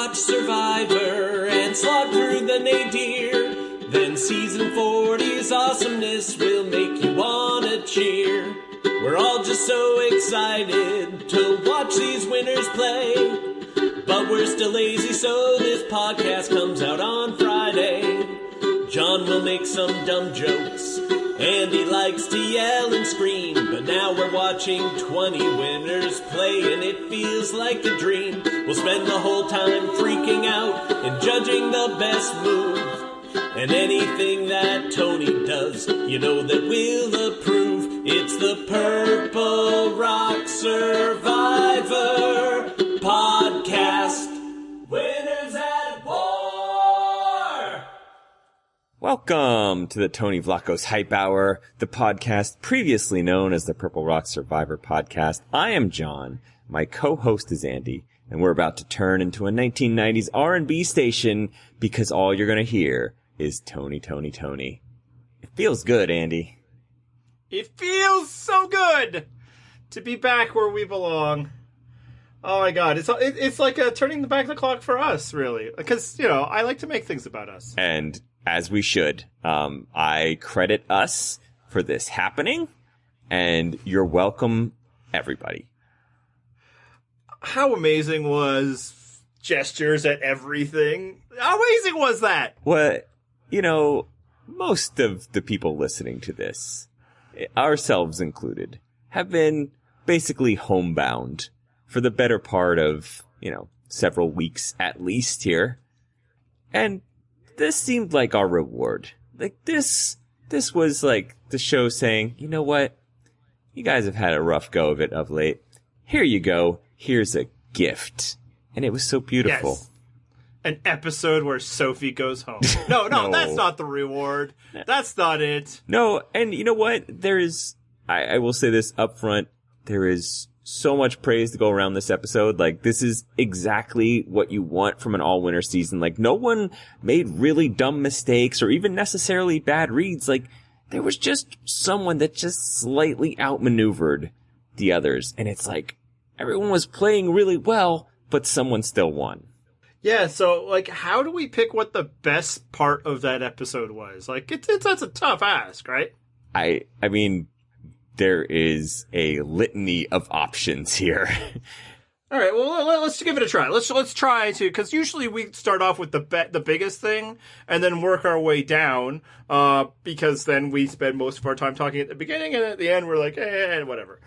watch Survivor and slog through the nadir. Then season 40's awesomeness will make you wanna cheer. We're all just so excited to watch these winners play. But we're still lazy, so this podcast comes out on Friday. John will make some dumb jokes, and he likes to yell and scream. But now we're watching 20 winners play, and it feels like a dream. We'll spend the whole time freaking out and judging the best move. And anything that Tony does, you know that we'll approve. It's the Purple Rock Survivor podcast. Winners at War! Welcome to the Tony Vlachos Hype Hour, the podcast previously known as the Purple Rock Survivor podcast. I am John. My co-host is Andy, and we're about to turn into a 1990s R&B station because all you're going to hear is Tony, Tony, Tony. It feels good, Andy. It feels so good to be back where we belong. Oh my God, it's like turning back the clock for us, really. Because, you know, I like to make things about us. And as we should, I credit us for this happening, and you're welcome, everybody. How amazing was gestures at everything? How amazing was that? Well, you know, most of the people listening to this, ourselves included, have been basically homebound for the better part of, you know, several weeks at least here. And this seemed like our reward. Like this was like the show saying, you know what? You guys have had a rough go of it of late. Here you go. Here's a gift. And it was so beautiful. Yes. An episode where Sophie goes home. No, that's not the reward. That's not it. No, and you know what? I will say this up front, there is so much praise to go around this episode. Like, this is exactly what you want from an all-winner season. Like, no one made really dumb mistakes or even necessarily bad reads. Like, there was just someone that just slightly outmaneuvered the others. And it's like, everyone was playing really well, but someone still won. Yeah, so, like, how do we pick what the best part of that episode was? Like, that's a tough ask, right? I mean, there is a litany of options here. All right, well, let's give it a try. Let's try to, because usually we start off with the biggest thing and then work our way down, because then we spend most of our time talking at the beginning, and at the end we're like, whatever.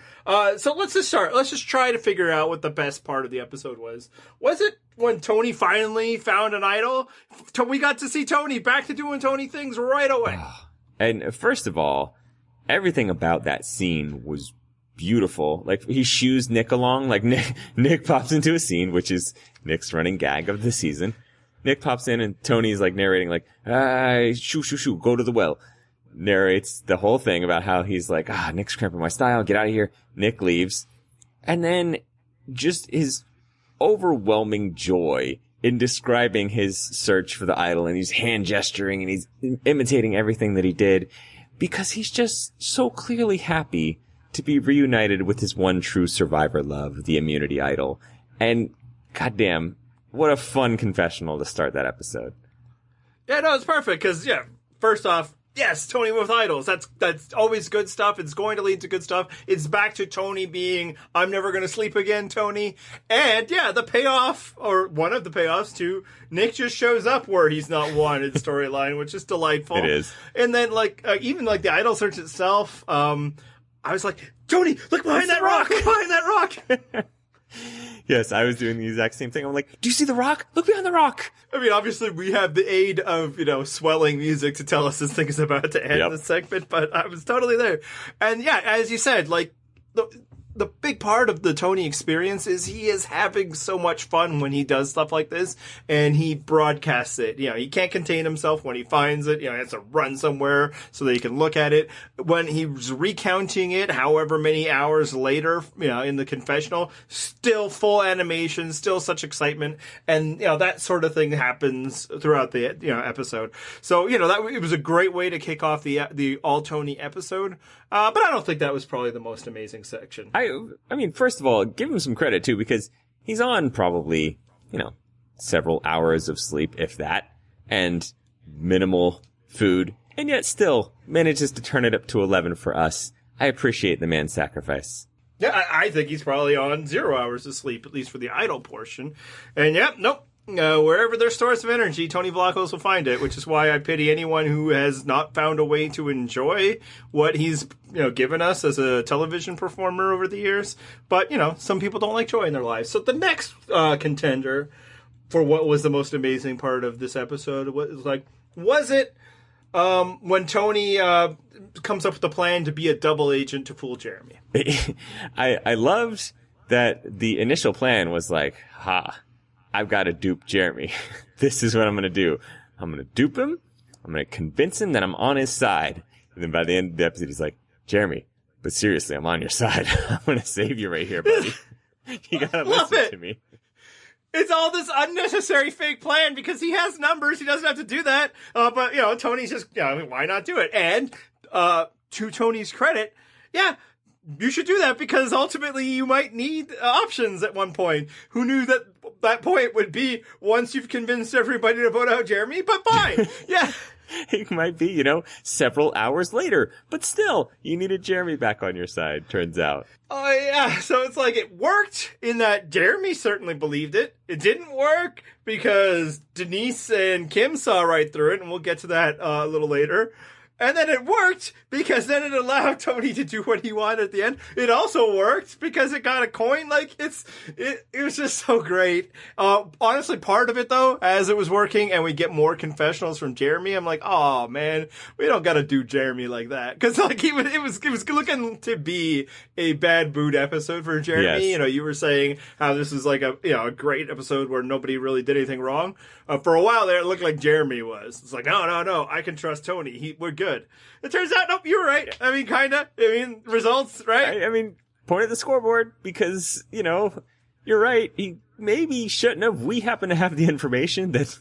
So let's just start. Let's just try to figure out what the best part of the episode was. Was it when Tony finally found an idol? We got to see Tony back to doing Tony things right away. And first of all, everything about that scene was beautiful. Like, he shoos Nick along. Like, Nick pops into a scene, which is Nick's running gag of the season. Nick pops in and Tony's like narrating, like, shoo, go to the well. Narrates the whole thing about how he's like, Nick's cramping my style, get out of here. Nick leaves. And then just his overwhelming joy in describing his search for the idol, and he's hand gesturing and he's imitating everything that he did because he's just so clearly happy to be reunited with his one true survivor love, the immunity idol. And goddamn, what a fun confessional to start that episode. Yeah, no, it's perfect because, yeah, first off, yes, Tony with idols. That's always good stuff. It's going to lead to good stuff. It's back to Tony being, I'm never going to sleep again, Tony. And yeah, the payoff, or one of the payoffs to Nick just shows up where he's not wanted storyline, which is delightful. It is. And then even the idol search itself, I was like, Tony, look behind that rock! Look behind that rock! Yes, I was doing the exact same thing. I'm like, do you see the rock? Look behind the rock! I mean, obviously, we have the aid of, swelling music to tell us this thing is about to end this segment, but I was totally there. And yeah, as you said, like, the big part of the Tony experience is he is having so much fun when he does stuff like this, and he broadcasts it. He can't contain himself when he finds it. He has to run somewhere so that he can look at it. When he's recounting it, however many hours later, in the confessional, still full animation, still such excitement, and that sort of thing happens throughout the episode. So it was a great way to kick off the all Tony episode. But I don't think that was probably the most amazing section. I mean, first of all, give him some credit too, because he's on probably, several hours of sleep, if that, and minimal food, and yet still manages to turn it up to 11 for us. I appreciate the man's sacrifice. Yeah, I think he's probably on 0 hours of sleep, at least for the idle portion. And wherever there's stores of energy, Tony Vlachos will find it, which is why I pity anyone who has not found a way to enjoy what he's given us as a television performer over the years. But, some people don't like joy in their lives. So the next contender for what was the most amazing part of this episode was it when Tony comes up with a plan to be a double agent to fool Jeremy? I loved that the initial plan was like, I've got to dupe Jeremy. This is what I'm going to do. I'm going to dupe him. I'm going to convince him that I'm on his side. And then by the end of the episode, he's like, Jeremy, but seriously, I'm on your side. I'm going to save you right here, buddy. You got to listen to me. It's all this unnecessary fake plan because he has numbers. He doesn't have to do that. But, Tony's just, why not do it? And to Tony's credit, you should do that because ultimately you might need options at one point. Who knew that point would be once you've convinced everybody to vote out Jeremy? But fine. Yeah. It might be, several hours later. But still, you needed Jeremy back on your side, turns out. Oh, yeah. So it's like it worked in that Jeremy certainly believed it. It didn't work because Denise and Kim saw right through it, and we'll get to that a little later. And then it worked because then it allowed Tony to do what he wanted at the end. It also worked because it got a coin. It was just so great. Honestly, part of it though, as it was working and we get more confessionals from Jeremy, I'm like, oh man, we don't gotta do Jeremy like that. Cause it was looking to be a bad boot episode for Jeremy. Yes. You were saying how this is like a great episode where nobody really did anything wrong. For a while there, it looked like Jeremy was. It's like, no, I can trust Tony. We're good. It turns out, nope, you were right. I mean, kinda. Results, right? I mean, point at the scoreboard because, you're right. He maybe shouldn't have. We happen to have the information that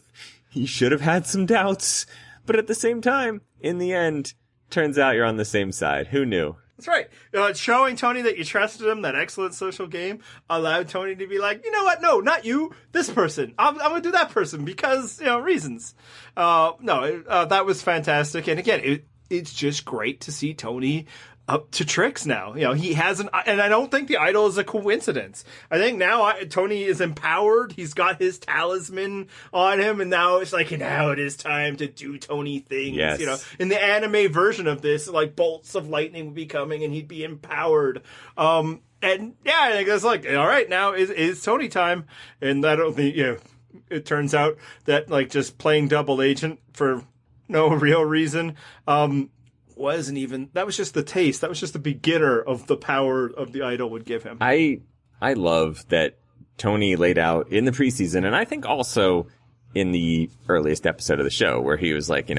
he should have had some doubts. But at the same time, in the end, turns out you're on the same side. Who knew? That's right. Showing Tony that you trusted him, that excellent social game, allowed Tony to be like, you know what? No, not you. This person. I'm going to do that person because, reasons. That was fantastic. And again, it's just great to see Tony up to tricks now. He hasn't, and I don't think the idol is a coincidence. I think now Tony is empowered. He's got his talisman on him, and now it's like, now it is time to do Tony things. Yes. In the anime version of this, like bolts of lightning would be coming, and he'd be empowered. And I think that's like, all right, now is Tony time, and I don't think it turns out that just playing double agent for no real reason. That was just the taste. That was just the beginner of the power of the idol would give him. I love that Tony laid out in the preseason, and I think also in the earliest episode of the show, where he was like,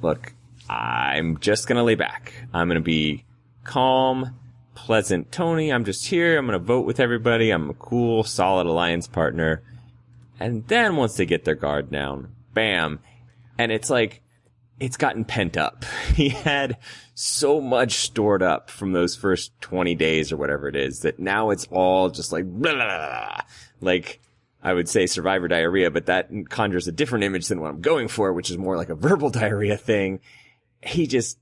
look, I'm just going to lay back. I'm going to be calm, pleasant Tony. I'm just here. I'm going to vote with everybody. I'm a cool, solid alliance partner. And then once they get their guard down, bam. And it's like, it's gotten pent up. He had so much stored up from those first 20 days or whatever it is that now it's all just like, blah, blah, blah. Like, I would say survivor diarrhea, but that conjures a different image than what I'm going for, which is more like a verbal diarrhea thing. He's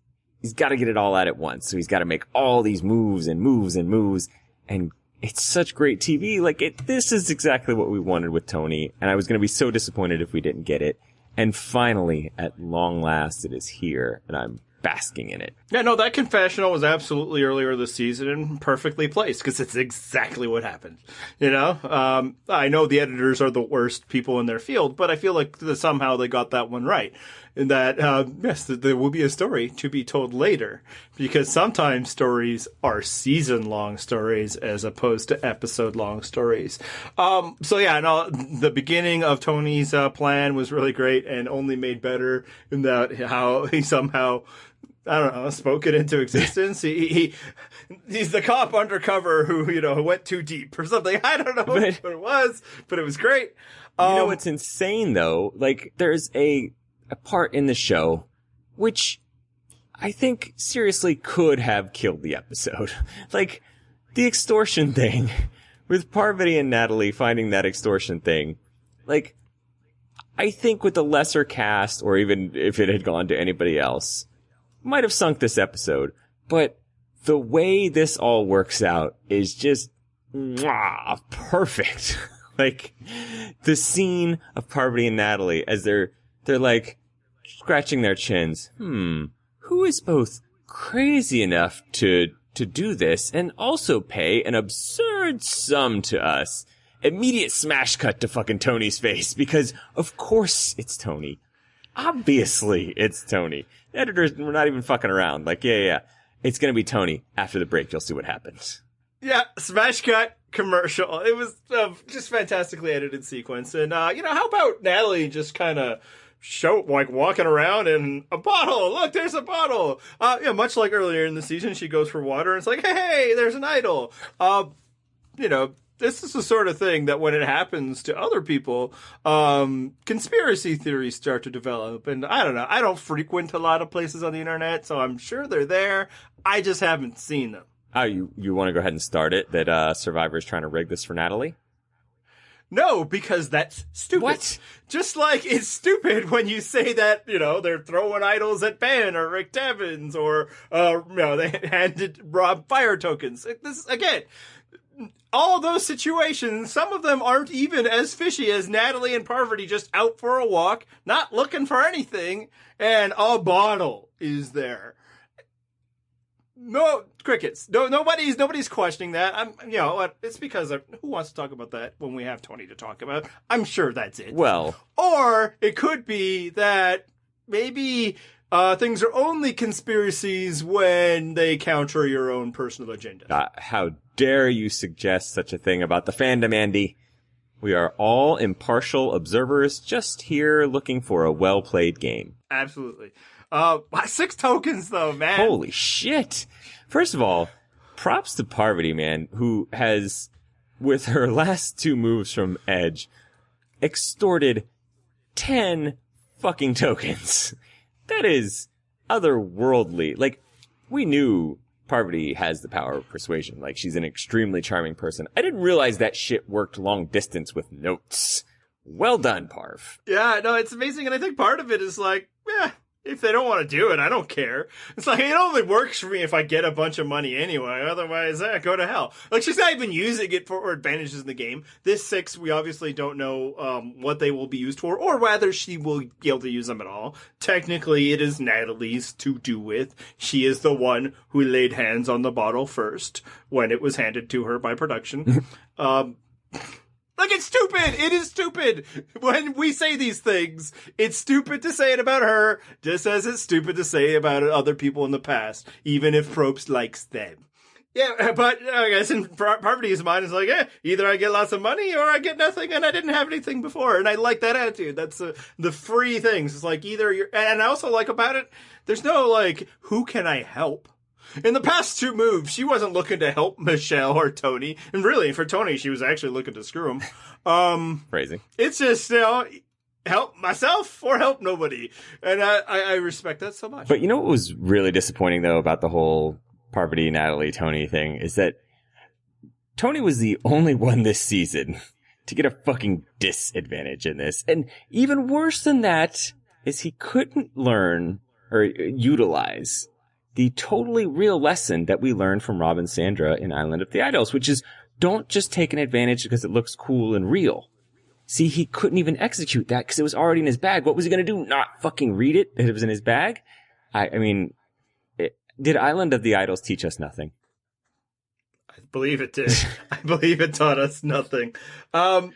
got to get it all out at once. So he's got to make all these moves and moves and moves. And it's such great TV. This is exactly what we wanted with Tony. And I was going to be so disappointed if we didn't get it. And finally, at long last, it is here, and I'm basking in it. Yeah, no, that confessional was absolutely earlier this season and perfectly placed, because it's exactly what happened. I know the editors are the worst people in their field, but I feel like somehow they got that one right. And that, yes, there will be a story to be told later, because sometimes stories are season-long stories as opposed to episode-long stories. The beginning of Tony's plan was really great and only made better in that how he somehow, I don't know, spoke it into existence. He's the cop undercover who went too deep or something. I don't know what it was, but it was great. What's insane though? There's a part in the show which I think seriously could have killed the episode. The extortion thing with Parvati and Natalie finding that extortion thing. I think with the lesser cast, or even if it had gone to anybody else, might have sunk this episode. But the way this all works out is just perfect. Like, the scene of Parvati and Natalie as they're like scratching their chins. Who is both crazy enough to do this and also pay an absurd sum to us? Immediate smash cut to fucking Tony's face, because of course it's Tony. Obviously it's Tony. The editors were not even fucking around. Like, yeah. It's gonna be Tony. After the break, you'll see what happens. Yeah, smash cut commercial. It was just fantastically edited sequence. And, how about Natalie just kind of walking around in a bottle. Look, there's a bottle. Much like earlier in the season, she goes for water and it's like, hey, there's an idol. This is the sort of thing that when it happens to other people, conspiracy theories start to develop. And I don't know. I don't frequent a lot of places on the internet, so I'm sure they're there. I just haven't seen them. Oh, you want to go ahead and start it? That Survivor's trying to rig this for Natalie? No, because that's stupid. What? Just like it's stupid when you say that, they're throwing idols at Ben or Rick Devins or, they handed Rob fire tokens. This, again, all those situations, some of them aren't even as fishy as Natalie and Parvati just out for a walk, not looking for anything, and a bottle is there. No crickets. No, nobody's questioning that. It's because who wants to talk about that when we have Tony to talk about? I'm sure that's it. Well, or it could be that maybe things are only conspiracies when they counter your own personal agenda. How dare you suggest such a thing about the fandom, Andy? We are all impartial observers, just here looking for a well-played game. Absolutely. 6 tokens, though, man. Holy shit. First of all, props to Parvati, man, who has, with her last 2 moves from Edge, extorted 10 fucking tokens. That is otherworldly. Like, we knew Parvati has the power of persuasion. Like, she's an extremely charming person. I didn't realize that shit worked long distance with notes. Well done, Parv. Yeah, no, it's amazing. And I think part of it is like, if they don't want to do it, I don't care. It's like, it only works for me if I get a bunch of money anyway. Otherwise, go to hell. Like, she's not even using it for advantages in the game. This 6, we obviously don't know what they will be used for, or whether she will be able to use them at all. Technically, it is Natalie's to do with. She is the one who laid hands on the bottle first when it was handed to her by production. Like, it's stupid! It is stupid! When we say these things, it's stupid to say it about her, just as it's stupid to say about other people in the past, even if Probst likes them. Yeah, but I guess in Parvati's mind, it's like, either I get lots of money or I get nothing and I didn't have anything before. And I like that attitude. That's the free things. It's like either and I also like about it, there's no like, who can I help? In the past 2 moves, she wasn't looking to help Michelle or Tony. And really, for Tony, she was actually looking to screw him. Phrasing. It's just, help myself or help nobody. And I respect that so much. But you know what was really disappointing, though, about the whole Parvati, Natalie, Tony thing is that Tony was the only one this season to get a fucking disadvantage in this. And even worse than that is he couldn't learn or utilize the totally real lesson that we learned from Rob and Sandra in Island of the Idols, which is don't just take an advantage because it looks cool and real. See, he couldn't even execute that because it was already in his bag. What was he going to do? Not fucking read it that it was in his bag? Did Island of the Idols teach us nothing? I believe it did. I believe it taught us nothing. Now,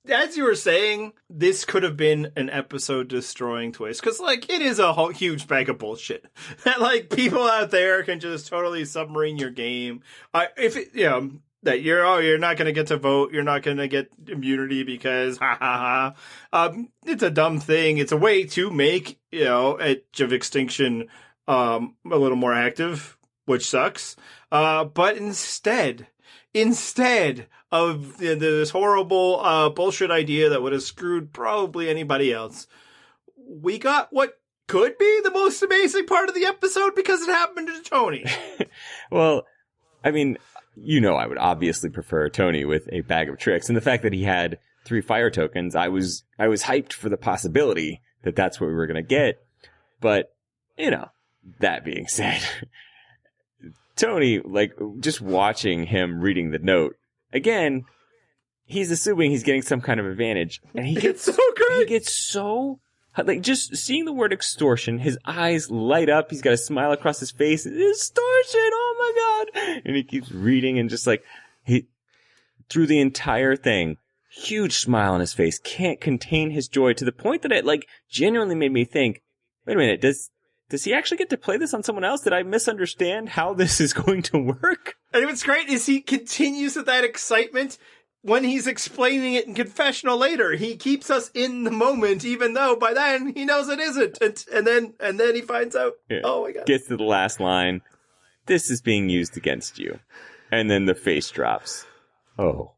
as you were saying, this could have been an episode destroying twist. Because, it is a whole huge bag of bullshit. That, people out there can just totally submarine your game. That you're not going to get to vote. You're not going to get immunity because, it's a dumb thing. It's a way to make, Edge of Extinction, a little more active, which sucks. But instead of this horrible bullshit idea that would have screwed probably anybody else, we got what could be the most amazing part of the episode because it happened to Tony. Well, I mean, I would obviously prefer Tony with a bag of tricks. And the fact that he had 3 fire tokens, I was hyped for the possibility that that's what we were going to get. But, that being said, Tony, like, just watching him reading the note, again, he's assuming he's getting some kind of advantage. And he gets so good. He gets so, like, just seeing the word extortion, his eyes light up. He's got a smile across his face. Extortion! Oh my God! And he keeps reading and just like, through the entire thing, huge smile on his face, can't contain his joy to the point that it, like, genuinely made me think, wait a minute, does he actually get to play this on someone else? Did I misunderstand how this is going to work? And what's great is he continues with that excitement when he's explaining it in confessional later. He keeps us in the moment, even though by then he knows it isn't. And then he finds out, oh my God. Gets to the last line. This is being used against you. And then the face drops. Oh,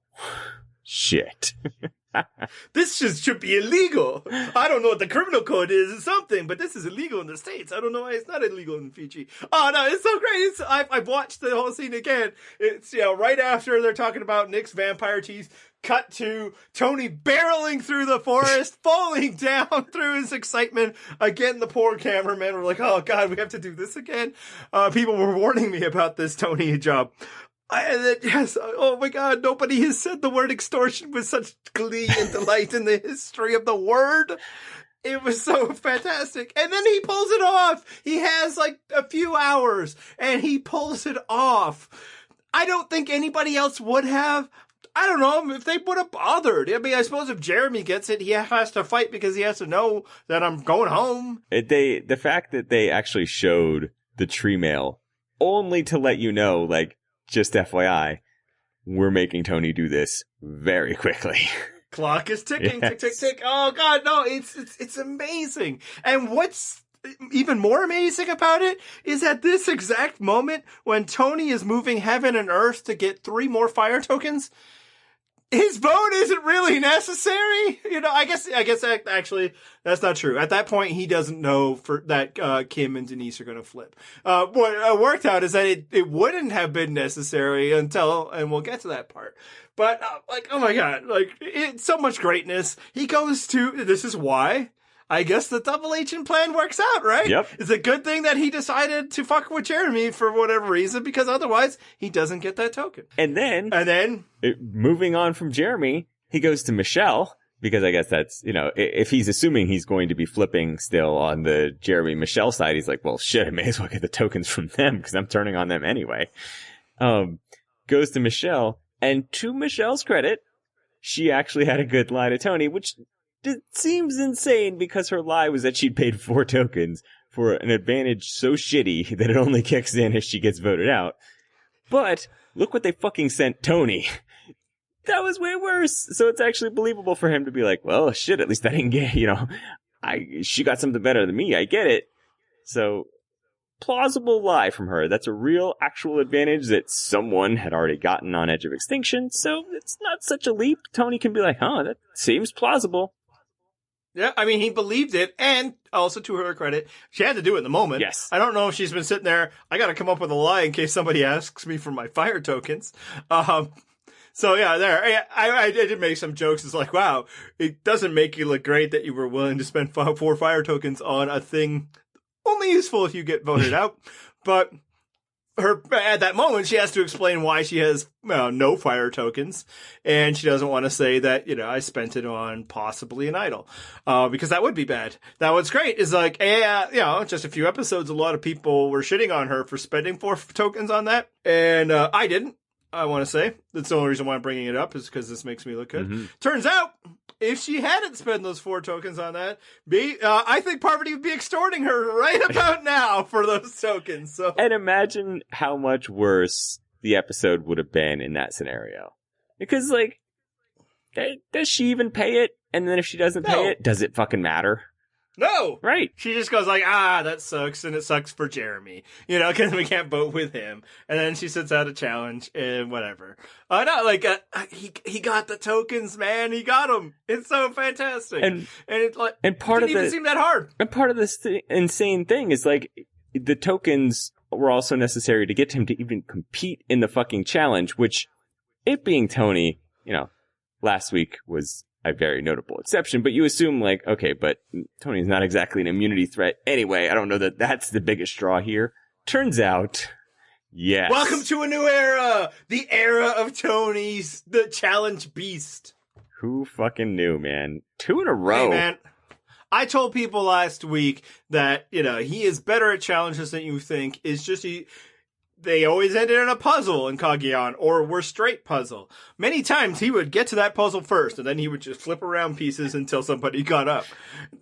shit. This should be illegal. I don't know what the criminal code is or something, but this is illegal in the States. I don't know why it's not illegal in Fiji. Oh no, it's so great. I've watched the whole scene again. It's, right after they're talking about Nick's vampire teeth, cut to Tony barreling through the forest, falling down through his excitement. Again, the poor cameraman were like, oh God, we have to do this again. People were warning me about this Tony job. Yes, oh my God, nobody has said the word extortion with such glee and delight in the history of the word. It was so fantastic. And then he pulls it off. He has like a few hours and he pulls it off. I don't think anybody else would have. I don't know if they would have bothered. I mean, I suppose if Jeremy gets it, he has to fight because he has to know that I'm going home. The fact that they actually showed the tree mail only to let you know, like, just FYI, we're making Tony do this very quickly. Clock is ticking, Yes. tick, tick, tick. Oh God, no, it's amazing. And what's even more amazing about it is at this exact moment when Tony is moving heaven and earth to get 3 more fire tokens, his vote isn't really necessary. I guess actually that's not true. At that point, he doesn't know that Kim and Denise are going to flip. What worked out is that it wouldn't have been necessary until, and we'll get to that part. But oh my God, it's so much greatness. He goes to, this is why I guess the double agent plan works out, right? Yep. It's a good thing that he decided to fuck with Jeremy for whatever reason, because otherwise he doesn't get that token. And then moving on from Jeremy, he goes to Michelle, because I guess that's, if he's assuming he's going to be flipping still on the Jeremy Michelle side, he's like, well, shit, I may as well get the tokens from them because I'm turning on them anyway. Goes to Michelle, and to Michelle's credit, she actually had a good lie to Tony, which it seems insane because her lie was that she'd paid 4 tokens for an advantage so shitty that it only kicks in if she gets voted out. But look what they fucking sent Tony. That was way worse. So it's actually believable for him to be like, well, shit, at least I didn't get, she got something better than me. I get it. So plausible lie from her. That's a real actual advantage that someone had already gotten on Edge of Extinction. So it's not such a leap. Tony can be like, that seems plausible. Yeah, I mean, he believed it, and also to her credit, she had to do it in the moment. Yes. I don't know if she's been sitting there, I gotta come up with a lie in case somebody asks me for my fire tokens. So yeah, there, I did make some jokes. It's like, wow, it doesn't make you look great that you were willing to spend 4 fire tokens on a thing only useful if you get voted out. But at that moment, she has to explain why she has no fire tokens, and she doesn't want to say that, I spent it on possibly an idol, because that would be bad. Now, what's great is like, just a few episodes, a lot of people were shitting on her for spending 4 tokens on that, and I didn't. I want to say that's the only reason why I'm bringing it up is because this makes me look good. Mm-hmm. Turns out, if she hadn't spent those 4 tokens on that, I think Parvati would be extorting her right about now for those tokens. So, and imagine how much worse the episode would have been in that scenario. Because, does she even pay it? And then if she doesn't pay it, does it fucking matter? No! Right. She just goes like, that sucks, and it sucks for Jeremy. Because we can't vote with him. And then she sets out a challenge, and whatever. He got the tokens, man. He got them. It's so fantastic. And it didn't even seem that hard. And part of this insane thing is, the tokens were also necessary to get him to even compete in the fucking challenge, which, it being Tony, last week was a very notable exception, but you assume like, okay, but Tony's not exactly an immunity threat anyway. I don't know that that's the biggest straw here. Turns out, yes. Welcome to a new era! The era of Tony's, the challenge beast. Who fucking knew, man? 2 in a row. Hey, man. I told people last week that, he is better at challenges than you think. It's just they always ended in a puzzle in Kageon, or were straight puzzle. Many times he would get to that puzzle first, and then he would just flip around pieces until somebody got up.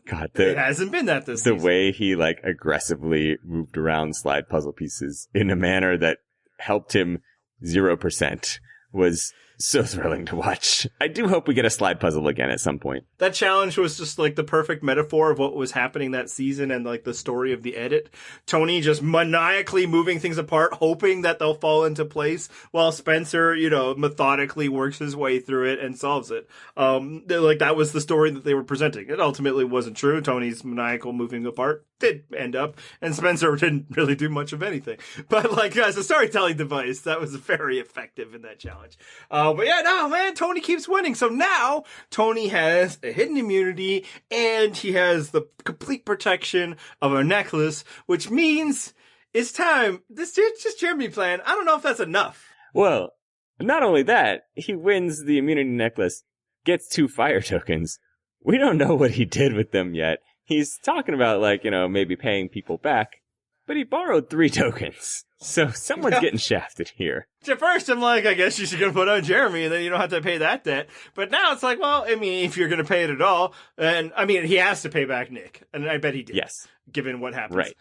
God, it hasn't been that this season. The way he, like, aggressively moved around slide puzzle pieces in a manner that helped him 0% was so thrilling to watch. I do hope we get a slide puzzle again at some point. That challenge was just like the perfect metaphor of what was happening that season and like the story of the edit. Tony just maniacally moving things apart, hoping that they'll fall into place, while Spencer, methodically works his way through it and solves it. Like that was the story that they were presenting. It ultimately wasn't true. Tony's maniacal moving apart did end up, and Spencer didn't really do much of anything. But like as a storytelling device, that was very effective in that challenge. But yeah, no, man, Tony keeps winning. So now Tony has a hidden immunity and he has the complete protection of a necklace, which means it's time. This just Jeremy plan. I don't know if that's enough. Well, not only that, he wins the immunity necklace, gets 2 fire tokens. We don't know what he did with them yet. He's talking about maybe paying people back, but he borrowed 3 tokens. So someone's getting shafted here. At first, I'm like, I guess you're just going to put on Jeremy and then you don't have to pay that debt. But now it's like, well, I mean, if you're going to pay it at all, and I mean, he has to pay back Nick. And I bet he did. Yes. Given what happens. Right.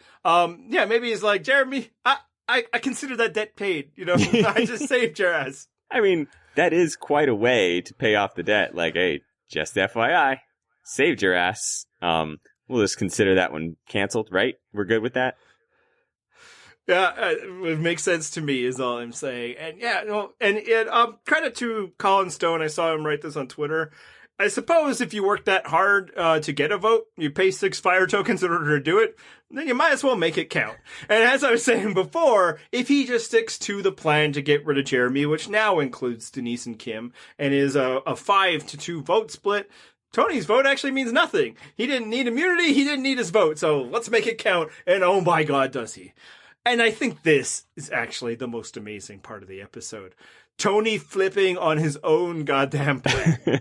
Yeah, maybe he's like, Jeremy, I consider that debt paid. I just saved your ass. I mean, that is quite a way to pay off the debt. Like, hey, just FYI, saved your ass. We'll just consider that one canceled, right? We're good with that? Yeah, it makes sense to me is all I'm saying. And yeah, credit to Colin Stone. I saw him write this on Twitter. I suppose if you work that hard to get a vote, you pay 6 fire tokens in order to do it, then you might as well make it count. And as I was saying before, if he just sticks to the plan to get rid of Jeremy, which now includes Denise and Kim, and is a 5-2 vote split, Tony's vote actually means nothing. He didn't need immunity, he didn't need his vote, so let's make it count, and oh my god, does he. And I think this is actually the most amazing part of the episode. Tony flipping on his own goddamn plan.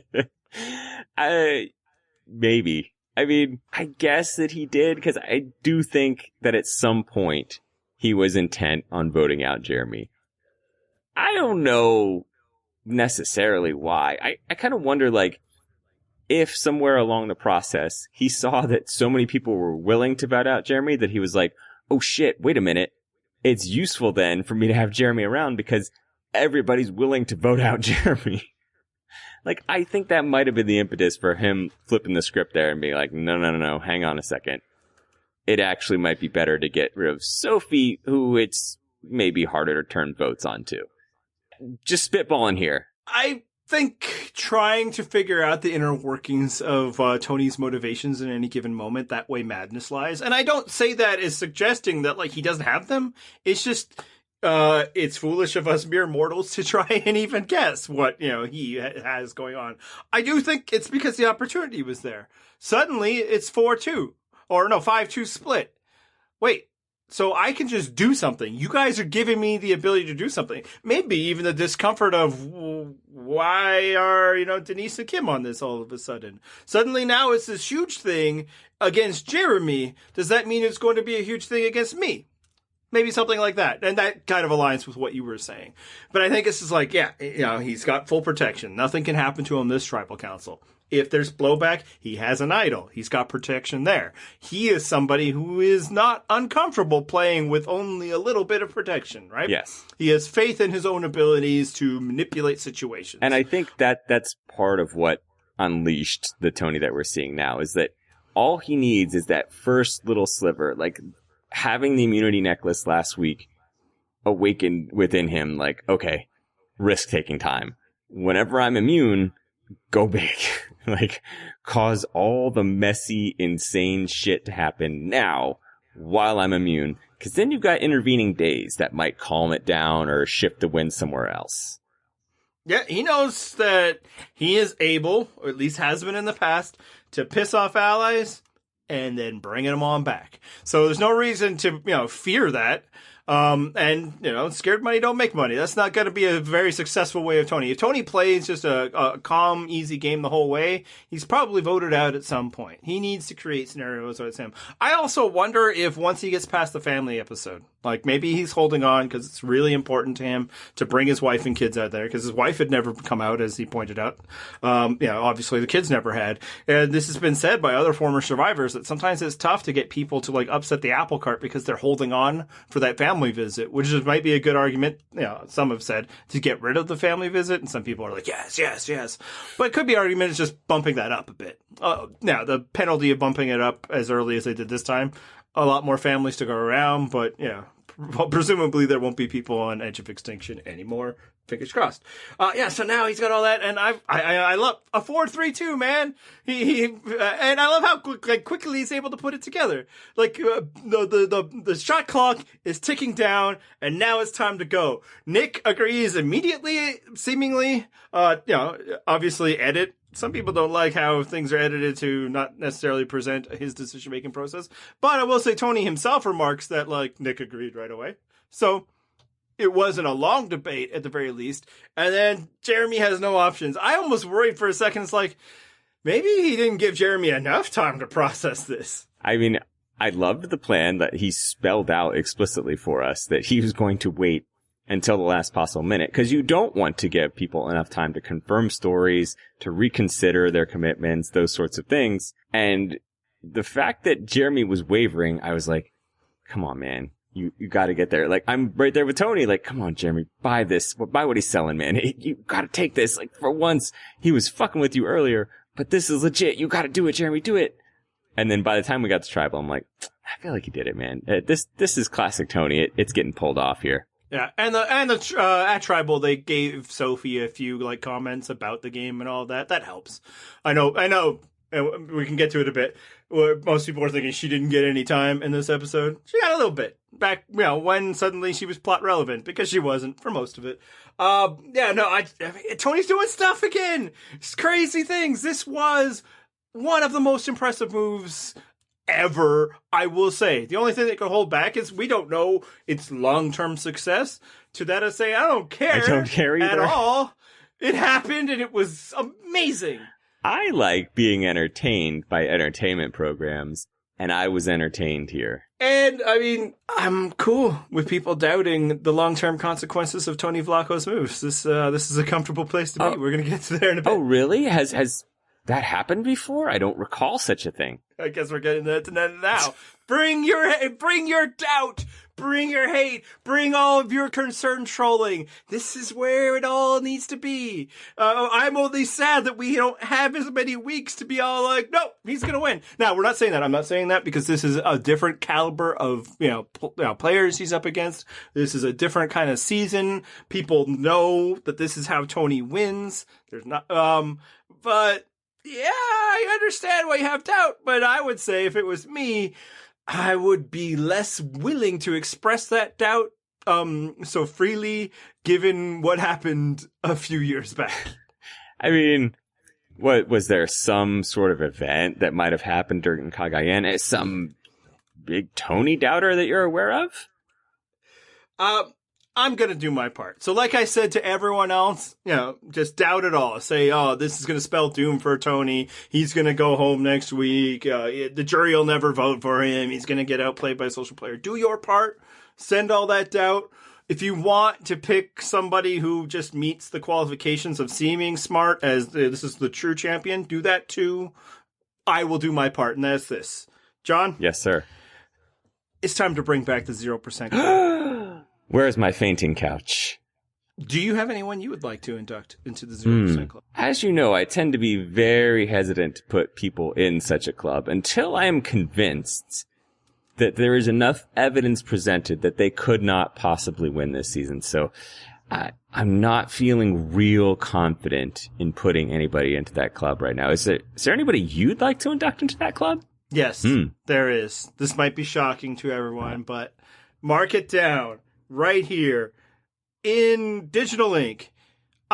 Maybe. I mean, I guess that he did, because I do think that at some point he was intent on voting out Jeremy. I don't know necessarily why. I kind of wonder, like, if somewhere along the process he saw that so many people were willing to vote out Jeremy that he was like, oh shit, wait a minute. It's useful then for me to have Jeremy around because everybody's willing to vote out Jeremy. Like, I think that might have been the impetus for him flipping the script there and being like, no, hang on a second. It actually might be better to get rid of Sophie, who it's maybe harder to turn votes onto. Just spitballing here. I think trying to figure out the inner workings of Tony's motivations in any given moment, that way madness lies. And I don't say that as suggesting that like he doesn't have them. It's just it's foolish of us mere mortals to try and even guess what he has going on. I do think it's because the opportunity was there. Suddenly it's 4-2 or no 5-2 split. Wait. So I can just do something. You guys are giving me the ability to do something. Maybe even the discomfort of why are, Denise and Kim on this all of a sudden? Suddenly now it's this huge thing against Jeremy. Does that mean it's going to be a huge thing against me? Maybe something like that. And that kind of aligns with what you were saying. But I think this is like, he's got full protection. Nothing can happen to him this tribal council. If there's blowback, he has an idol. He's got protection there. He is somebody who is not uncomfortable playing with only a little bit of protection, right? Yes. He has faith in his own abilities to manipulate situations. And I think that's part of what unleashed the Tony that we're seeing now, is that all he needs is that first little sliver. Like, having the immunity necklace last week awakened within him, like, okay, risk-taking time. Whenever I'm immune, go big. Like, cause all the messy, insane shit to happen now while I'm immune. Because then you've got intervening days that might calm it down or shift the wind somewhere else. Yeah, he knows that he is able, or at least has been in the past, to piss off allies and then bringing them on back. So there's no reason to, fear that. Scared money don't make money. That's not going to be a very successful way of Tony. If Tony plays just a calm, easy game the whole way, he's probably voted out at some point. He needs to create scenarios where it's him. I also wonder if once he gets past the family episode, like maybe he's holding on because it's really important to him to bring his wife and kids out there because his wife had never come out, as he pointed out. Obviously the kids never had. And this has been said by other former survivors that sometimes it's tough to get people to like upset the apple cart because they're holding on for that family visit, which might be a good argument. Some have said to get rid of the family visit, and some people are like, yes. But it could be argument is just bumping that up a bit. Now, the penalty of bumping it up as early as they did this time, a lot more families to go around, but presumably there won't be people on edge of extinction anymore. Fingers crossed. So now he's got all that, and I love a 4-3-2, man. And I love how quickly he's able to put it together. Like the shot clock is ticking down, and now it's time to go. Nick agrees immediately, seemingly. Obviously edit. Some people don't like how things are edited to not necessarily present his decision-making process. But I will say Tony himself remarks that, like, Nick agreed right away. So it wasn't a long debate at the very least. And then Jeremy has no options. I almost worried for a second. It's like, maybe he didn't give Jeremy enough time to process this. I mean, I loved the plan that he spelled out explicitly for us, that he was going to wait until the last possible minute, because you don't want to give people enough time to confirm stories, to reconsider their commitments, those sorts of things. And the fact that Jeremy was wavering, I was like, come on, man. You got to get there. Like, I'm right there with Tony. Like, come on, Jeremy, buy this. Buy what he's selling, man. You got to take this. Like, for once, he was fucking with you earlier, but this is legit. You got to do it, Jeremy. Do it. And then by the time we got to Tribal, I'm like, I feel like he did it, man. This is classic Tony. It's getting pulled off here. Yeah, and at Tribal they gave Sophie a few like comments about the game and all that. That helps. I know, and we can get to it a bit. Where most people are thinking she didn't get any time in this episode. She got a little bit back, when suddenly she was plot relevant, because she wasn't for most of it. Tony's doing stuff again. It's crazy things. This was one of the most impressive moves ever, I will say. The only thing that could hold back is we don't know its long-term success. To that I say, I don't care either. At all. It happened and it was amazing. I like being entertained by entertainment programs, and I was entertained here. And, I mean, I'm cool with people doubting the long-term consequences of Tony Vlacho's moves. This is a comfortable place to be. We're going to get to there in a bit. Oh, really? Has that happened before? I don't recall such a thing. I guess we're getting to that now. Bring your doubt. Bring your hate. Bring all of your concern trolling. This is where it all needs to be. I'm only sad that we don't have as many weeks to be all like, no, he's going to win. Now, we're not saying that. I'm not saying that because this is a different caliber of, players he's up against. This is a different kind of season. People know that this is how Tony wins. There's not, but yeah, I understand why you have doubt, but I would say if it was me, I would be less willing to express that doubt so freely, given what happened a few years back. I mean, what was there some sort of event that might have happened during Cagayan? Some big Tony doubter that you're aware of? I'm going to do my part. So like I said to everyone else, just doubt it all. Say, this is going to spell doom for Tony. He's going to go home next week. The jury will never vote for him. He's going to get outplayed by a social player. Do your part. Send all that doubt. If you want to pick somebody who just meets the qualifications of seeming smart as this is the true champion, do that too. I will do my part, and that's this. John? Yes, sir. It's time to bring back the 0% club. Where's my fainting couch? Do you have anyone you would like to induct into the 0% club? As you know, I tend to be very hesitant to put people in such a club until I am convinced that there is enough evidence presented that they could not possibly win this season. So I'm not feeling real confident in putting anybody into that club right now. Is there anybody you'd like to induct into that club? Yes, there is. This might be shocking to everyone, but mark it down right here in digital ink.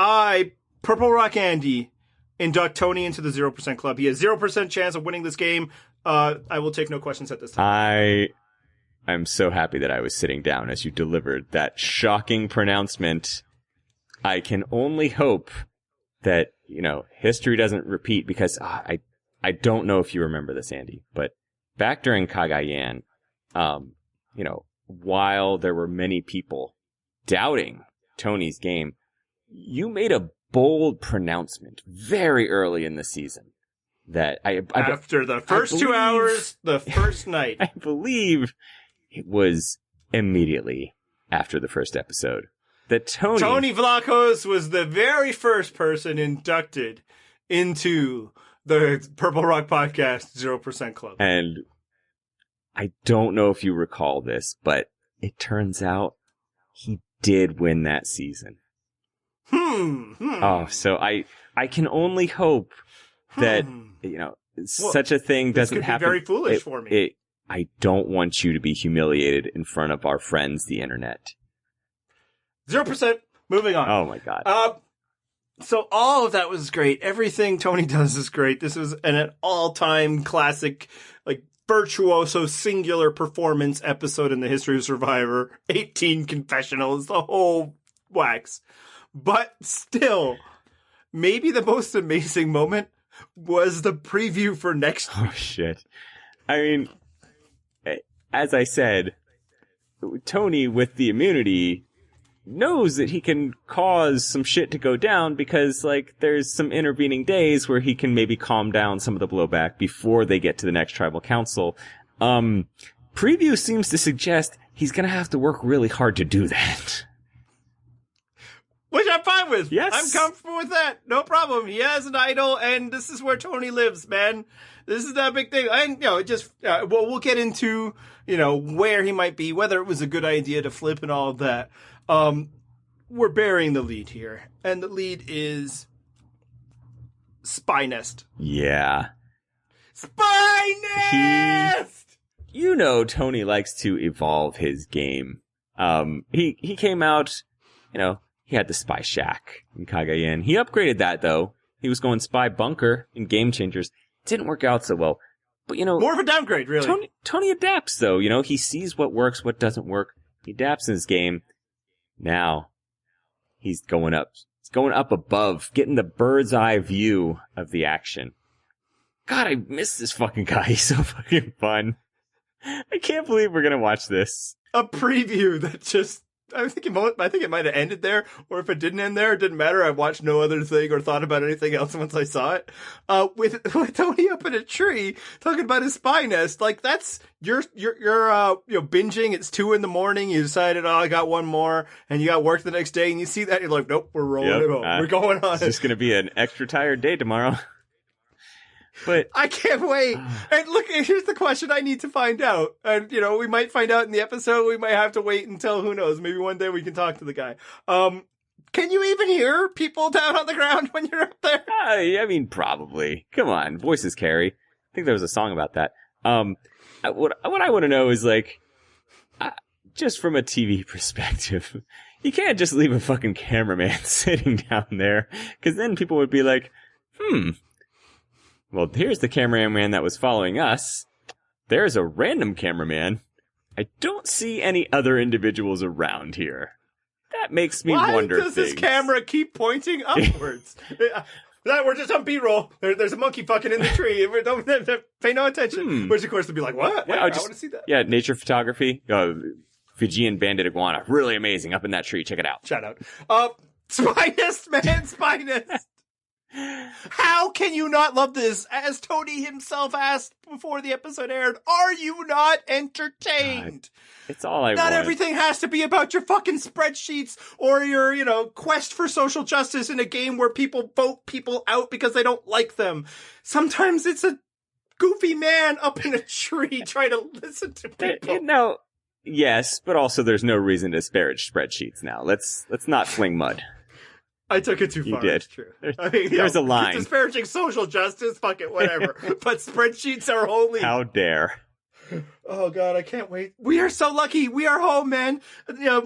I, Purple Rock Andy, induct Tony into the 0% Club. He has 0% chance of winning this game. I will take no questions at this time. I'm so happy that I was sitting down as you delivered that shocking pronouncement. I can only hope that, history doesn't repeat, because I don't know if you remember this, Andy, but back during Cagayan, while there were many people doubting Tony's game, you made a bold pronouncement very early in the season that after the first 2 hours, the first night. I believe it was immediately after the first episode that Tony Vlachos was the very first person inducted into the Purple Rock Podcast 0% Club. And I don't know if you recall this, but it turns out he did win that season. Oh, so I can only hope that, such a thing doesn't happen. Very foolish for me. I don't want you to be humiliated in front of our friends, the internet. 0%. Moving on. Oh my God. So all of that was great. Everything Tony does is great. This is an all-time classic, virtuoso singular performance episode in the history of Survivor. 18 confessionals, the whole wax. But still, maybe the most amazing moment was the preview for next week. Oh shit. I mean, as I said, Tony with the immunity knows that he can cause some shit to go down because, there's some intervening days where he can maybe calm down some of the blowback before they get to the next tribal council. Preview seems to suggest he's gonna have to work really hard to do that. Which I'm fine with. Yes. I'm comfortable with that. No problem. He has an idol, and this is where Tony lives, man. This is that big thing. And, we'll get into, where he might be, whether it was a good idea to flip and all of that. We're burying the lead here. And the lead is Spy Nest. Yeah. Spy Nest! Tony likes to evolve his game. He came out, he had the Spy Shack in Cagayan. He upgraded that, though. He was going Spy Bunker in Game Changers. Didn't work out so well. But, more of a downgrade, really. Tony adapts, though. He sees what works, what doesn't work. He adapts in his game. Now, he's going up. He's going up above, getting the bird's eye view of the action. God, I miss this fucking guy. He's so fucking fun. I can't believe we're going to watch this. A preview that just... I think it might have ended there, or if it didn't end there, it didn't matter. I watched no other thing or thought about anything else once I saw it. With Tony up in a tree talking about his spy nest, that's you're binging. It's 2 a.m. You decided, I got one more, and you got work the next day, and you see that, and you're like, nope, we're rolling it home. We're going on. It's just gonna be an extra tired day tomorrow. But I can't wait. And look, here's the question I need to find out. And, we might find out in the episode. We might have to wait until, who knows, maybe one day we can talk to the guy. Can you even hear people down on the ground when you're up there? I mean, probably. Come on. Voices carry. I think there was a song about that. What I want to know is, just from a TV perspective, you can't just leave a fucking cameraman sitting down there, because then people would be like, well, here's the cameraman that was following us. There's a random cameraman. I don't see any other individuals around here. That makes me wonder Why does this camera keep pointing upwards? We're just on B-roll. There's a monkey fucking in the tree. Don't pay no attention. Which, of course, would be like, what? Yeah, I want to see that. Yeah, nature photography. Fijian banded iguana. Really amazing. Up in that tree. Check it out. Shout out. Spy Nest, man. Spy Nest. How can you not love this? As Tony himself asked before the episode aired, are you not entertained? God, it's all I want. Not everything has to be about your fucking spreadsheets or your, quest for social justice in a game where people vote people out because they don't like them. Sometimes it's a goofy man up in a tree trying to listen to people. Yes, but also there's no reason to disparage spreadsheets now. Let's not fling mud. I took it too far. You did. It's true. There's a line. Disparaging social justice, fuck it, whatever. But spreadsheets are holy. How dare. Oh, God, I can't wait. We are so lucky. We are home, man.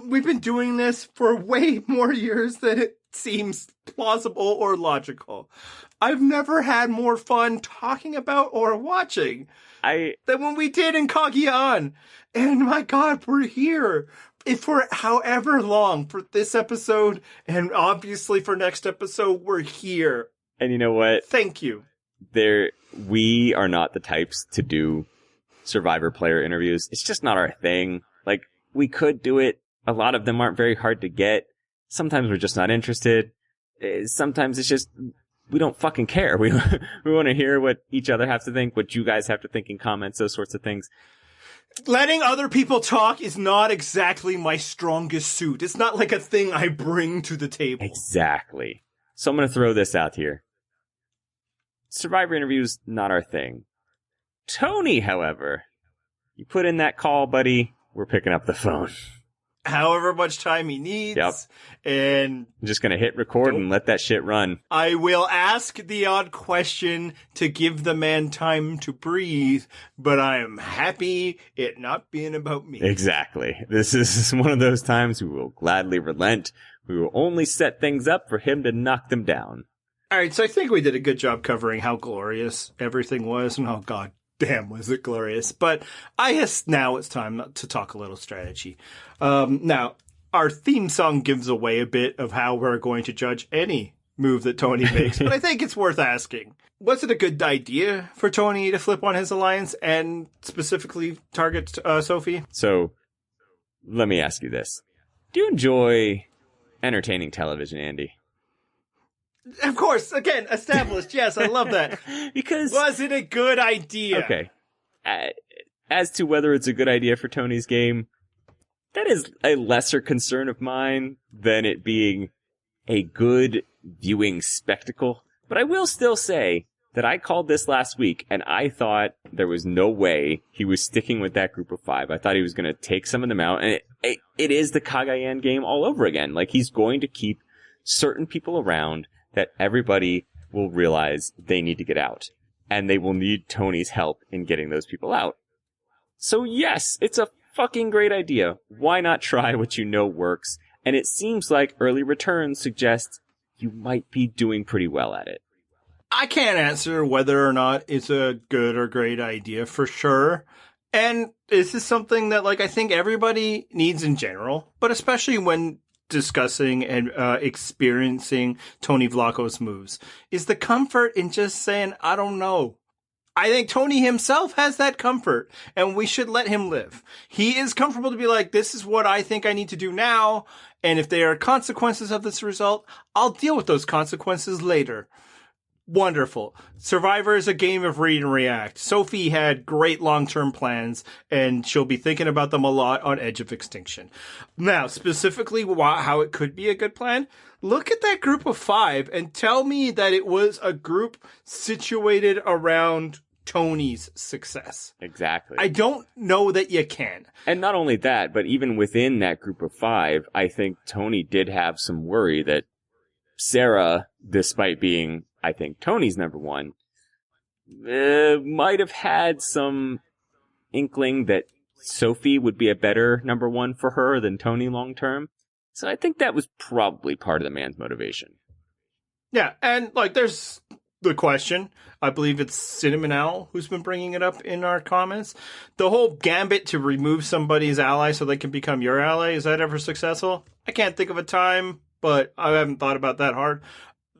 We've been doing this for way more years than it seems plausible or logical. I've never had more fun talking about or watching than when we did in Kaguya-an. And my God, we're here. If for however long for this episode, and obviously for next episode, we're here. And you know what? Thank you. We are not the types to do Survivor player interviews. It's just not our thing. Like, we could do it. A lot of them aren't very hard to get. Sometimes we're just not interested. Sometimes it's just, we don't fucking care. We want to hear what each other have to think, what you guys have to think in comments, those sorts of things. Letting other people talk is not exactly my strongest suit. It's not like a thing I bring to the table. Exactly. So I'm going to throw this out here. Survivor interviews, not our thing. Tony, however, you put in that call, buddy, we're picking up the phone. However much time he needs. Yep. And I'm just going to hit record and let that shit run. I will ask the odd question to give the man time to breathe, but I am happy it not being about me. Exactly. This is one of those times we will gladly relent. We will only set things up for him to knock them down. All right, so I think we did a good job covering how glorious everything was, and oh god damn was it glorious. But I guess now it's time to talk a little strategy. Now, our theme song gives away a bit of how we're going to judge any move that Tony makes, but I think it's worth asking. Was it a good idea for Tony to flip on his alliance and specifically target Sophie? So, let me ask you this. Do you enjoy entertaining television, Andy? Of course, again, established. Yes, I love that. Because was it a good idea? Okay. As to whether it's a good idea for Tony's game, that is a lesser concern of mine than it being a good viewing spectacle. But I will still say that I called this last week, and I thought there was no way he was sticking with that group of 5. I thought he was going to take some of them out, and it is the Kaguya-an game all over again. Like, he's going to keep certain people around that everybody will realize they need to get out. And they will need Tony's help in getting those people out. So yes, it's a fucking great idea. Why not try what you know works? And it seems like early returns suggest you might be doing pretty well at it. I can't answer whether or not it's a good or great idea for sure. And this is something that, like, I think everybody needs in general, but especially when discussing and experiencing Tony Vlacho's moves, is the comfort in just saying, I don't know. I think Tony himself has that comfort, and we should let him live. He is comfortable to be like, this is what I think I need to do now, and if there are consequences of this result, I'll deal with those consequences later. Wonderful. Survivor is a game of read and react. Sophie had great long-term plans, and she'll be thinking about them a lot on Edge of Extinction. Now, specifically how it could be a good plan, look at that group of 5 and tell me that it was a group situated around Tony's success. Exactly. I don't know that you can. And not only that, but even within that group of 5, I think Tony did have some worry that Sarah, despite being, I think, Tony's number 1, might have had some inkling that Sophie would be a better number 1 for her than Tony long term. So I think that was probably part of the man's motivation. Yeah, and like there's the question. I believe it's Cinnamon Owl who's been bringing it up in our comments. The whole gambit to remove somebody's ally so they can become your ally, is that ever successful? I can't think of a time, but I haven't thought about that hard.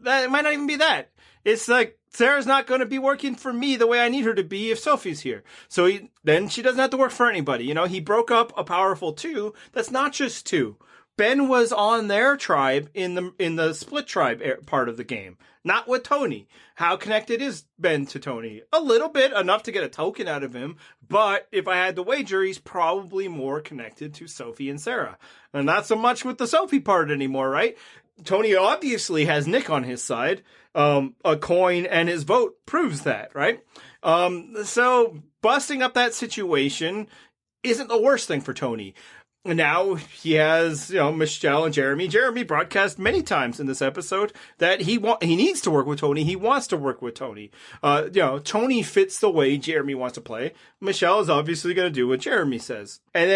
That it might not even be that. It's like, Sarah's not going to be working for me the way I need her to be if Sophie's here. So then she doesn't have to work for anybody. You know, he broke up a powerful 2. That's not just 2. Ben was on their tribe in the split tribe part of the game, not with Tony. How connected is Ben to Tony? A little bit, enough to get a token out of him. But if I had to wager, he's probably more connected to Sophie and Sarah. And not so much with the Sophie part anymore, right? Tony obviously has Nick on his side. A coin and his vote proves that, right? So busting up that situation isn't the worst thing for Tony. Now he has, Michelle and Jeremy. Jeremy broadcast many times in this episode that he needs to work with Tony. He wants to work with Tony. Tony fits the way Jeremy wants to play. Michelle is obviously going to do what Jeremy says. And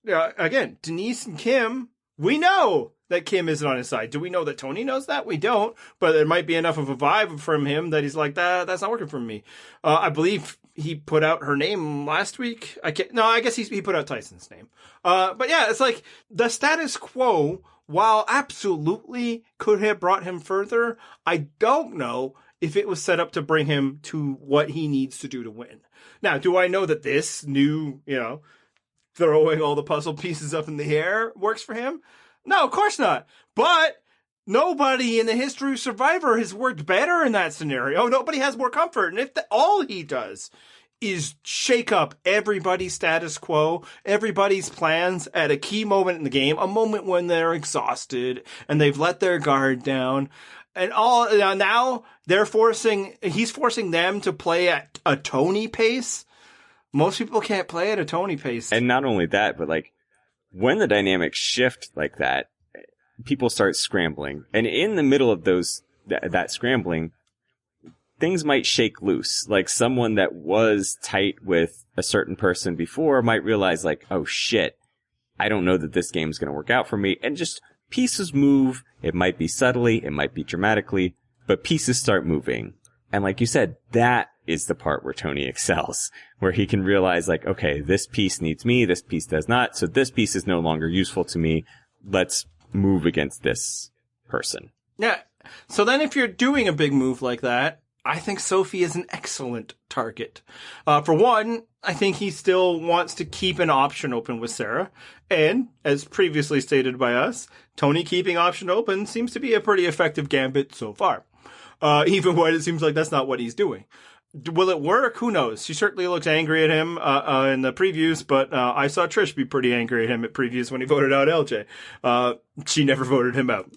then, again, Denise and Kim We know that Kim isn't on his side. Do we know that Tony knows that? We don't. But there might be enough of a vibe from him that he's like, that's not working for me. I believe he put out her name last week. I guess he put out Tyson's name. But yeah, it's like the status quo, while absolutely could have brought him further, I don't know if it was set up to bring him to what he needs to do to win. Now, do I know that this new, throwing all the puzzle pieces up in the air works for him? No, of course not. But nobody in the history of Survivor has worked better in that scenario. Nobody has more comfort. And if all he does is shake up everybody's status quo, everybody's plans at a key moment in the game, a moment when they're exhausted and they've let their guard down, and now he's forcing them to play at a Tony pace. Most people can't play at a Tony pace. And not only that, but like when the dynamics shift like that, people start scrambling. And in the middle of that scrambling, things might shake loose. Like someone that was tight with a certain person before might realize like, oh shit, I don't know that this game's going to work out for me. And just pieces move. It might be subtly, it might be dramatically, but pieces start moving. And like you said, that is the part where Tony excels, where he can realize like, okay, this piece needs me, this piece does not. So this piece is no longer useful to me. Let's move against this person. Yeah. So then if you're doing a big move like that, I think Sophie is an excellent target. For one, I think he still wants to keep an option open with Sarah. And, as previously stated by us, Tony keeping option open seems to be a pretty effective gambit so far. Even when it seems like that's not what he's doing. Will it work? Who knows? She certainly looks angry at him in the previews, but I saw Trish be pretty angry at him at previews when he voted out LJ. She never voted him out.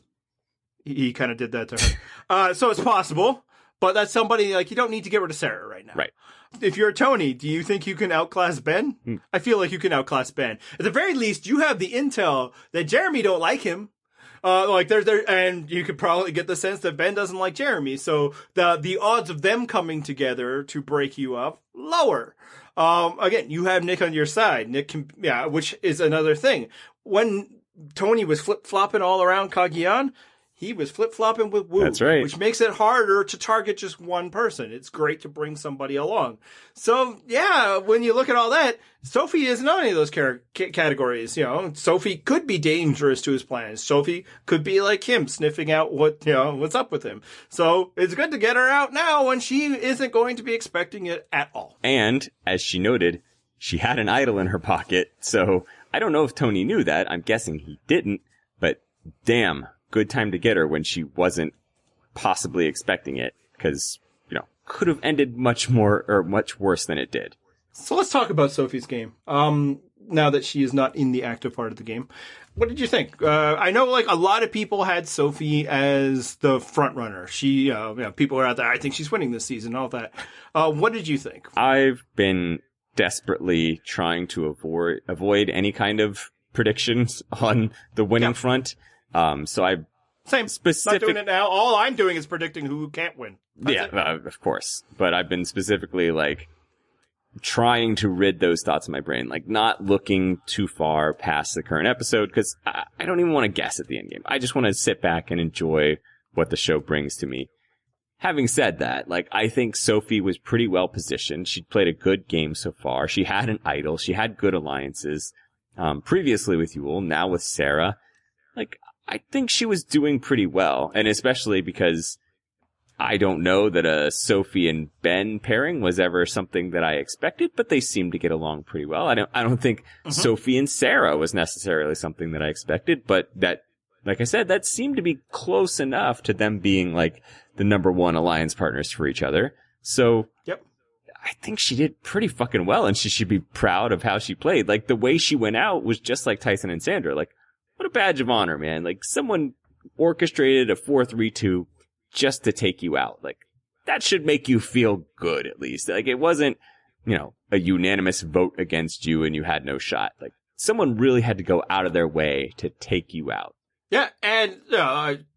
He kind of did that to her. So it's possible. But that's somebody, like, you don't need to get rid of Sarah right now. Right. If you're Tony, do you think you can outclass Ben? I feel like you can outclass Ben. At the very least, you have the intel that Jeremy don't like him. And you could probably get the sense that Ben doesn't like Jeremy. So the odds of them coming together to break you up, lower. Again, you have Nick on your side. Nick can, which is another thing. When Tony was flip-flopping all around Cagayan, he was flip-flopping with Wu. That's right. Which makes it harder to target just one person. It's great to bring somebody along. So, yeah, when you look at all that, Sophie isn't on any of those categories. Sophie could be dangerous to his plans. Sophie could be like him, sniffing out what's up with him. So it's good to get her out now when she isn't going to be expecting it at all. And, as she noted, she had an idol in her pocket. So I don't know if Tony knew that. I'm guessing he didn't. But damn. Good time to get her when she wasn't possibly expecting it, because, could have ended much worse than it did. So let's talk about Sophie's game. Now that she is not in the active part of the game. What did you think? I know like a lot of people had Sophie as the front runner. She, people are out there, I think she's winning this season, all that. What did you think? I've been desperately trying to avoid any kind of predictions on the winning front. So I not doing it now. All I'm doing is predicting who can't win. Of course. But I've been specifically like trying to rid those thoughts of my brain, like not looking too far past the current episode, because I don't even want to guess at the end game. I just want to sit back and enjoy what the show brings to me. Having said that, like, I think Sophie was pretty well positioned. She played a good game so far. She had an idol. She had good alliances, previously with Yul, now with Sarah. Like, I think she was doing pretty well, and especially because I don't know that a Sophie and Ben pairing was ever something that I expected, but they seemed to get along pretty well. I don't think Sophie and Sarah was necessarily something that I expected, but that, like I said, that seemed to be close enough to them being like the number one alliance partners for each other. So, yep. I think she did pretty fucking well, and she should be proud of how she played. Like, the way she went out was just like Tyson and Sandra. Like, what a badge of honor, man. Like, someone orchestrated a 4-3-2 just to take you out. Like, that should make you feel good, at least. Like, it wasn't, a unanimous vote against you and you had no shot. Like, someone really had to go out of their way to take you out. Yeah, and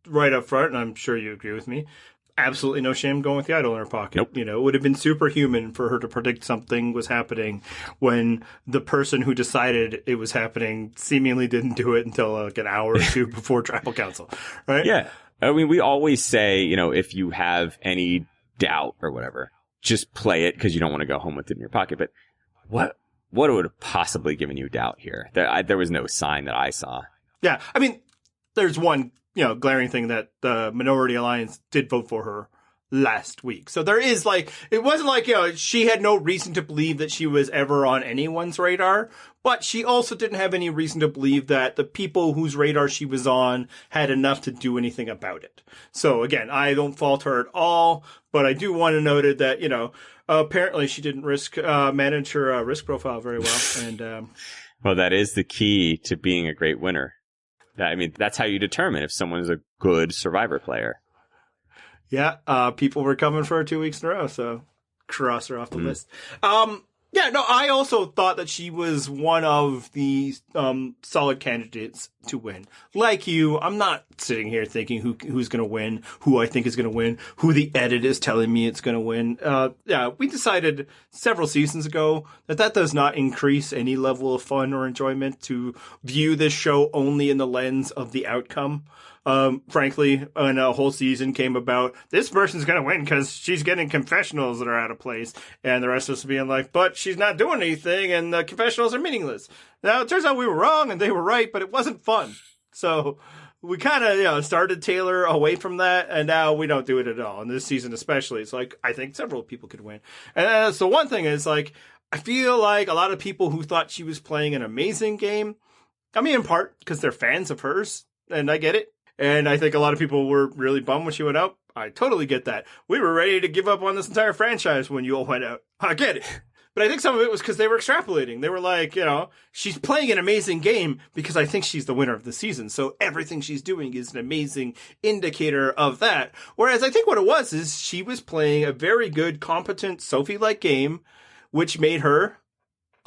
right up front, and I'm sure you agree with me, absolutely no shame going with the idol in her pocket. Nope. You know, it would have been superhuman for her to predict something was happening when the person who decided it was happening seemingly didn't do it until like an hour or two before tribal council, right? Yeah. I mean, we always say, you know, if you have any doubt or whatever, just play it because you don't want to go home with it in your pocket. But what would have possibly given you doubt here? There was no sign that I saw. Yeah. I mean, there's one, you know, glaring thing that the Minority Alliance did vote for her last week. So there is like, it wasn't like, you know, she had no reason to believe that she was ever on anyone's radar, but she also didn't have any reason to believe that the people whose radar she was on had enough to do anything about it. So again, I don't fault her at all, but I do want to note it that, you know, apparently she didn't manage her risk profile very well. And, well, that is the key to being a great winner. I mean, that's how you determine if someone is a good Survivor player. Yeah, people were coming for her 2 weeks in a row, so cross her off the list. Yeah, no, I also thought that she was one of the solid candidates to win. Like you, I'm not sitting here thinking who's going to win, who I think is going to win, who the edit is telling me it's going to win. Yeah, we decided several seasons ago that does not increase any level of fun or enjoyment to view this show only in the lens of the outcome. Frankly, when a whole season came about, this person's going to win because she's getting confessionals that are out of place, and the rest of us being like, but she's not doing anything, and the confessionals are meaningless. Now, it turns out we were wrong, and they were right, but it wasn't fun. So we kind of, you know, started Taylor away from that, and now we don't do it at all. And this season especially, it's like, I think several people could win. And so one thing is, like, I feel like a lot of people who thought she was playing an amazing game, I mean, in part because they're fans of hers, and I get it. And I think a lot of people were really bummed when she went out. I totally get that. We were ready to give up on this entire franchise when you all went out. I get it. But I think some of it was because they were extrapolating. They were like, you know, she's playing an amazing game because I think she's the winner of the season. So everything she's doing is an amazing indicator of that. Whereas I think what it was is she was playing a very good, competent Sophie-like game, which made her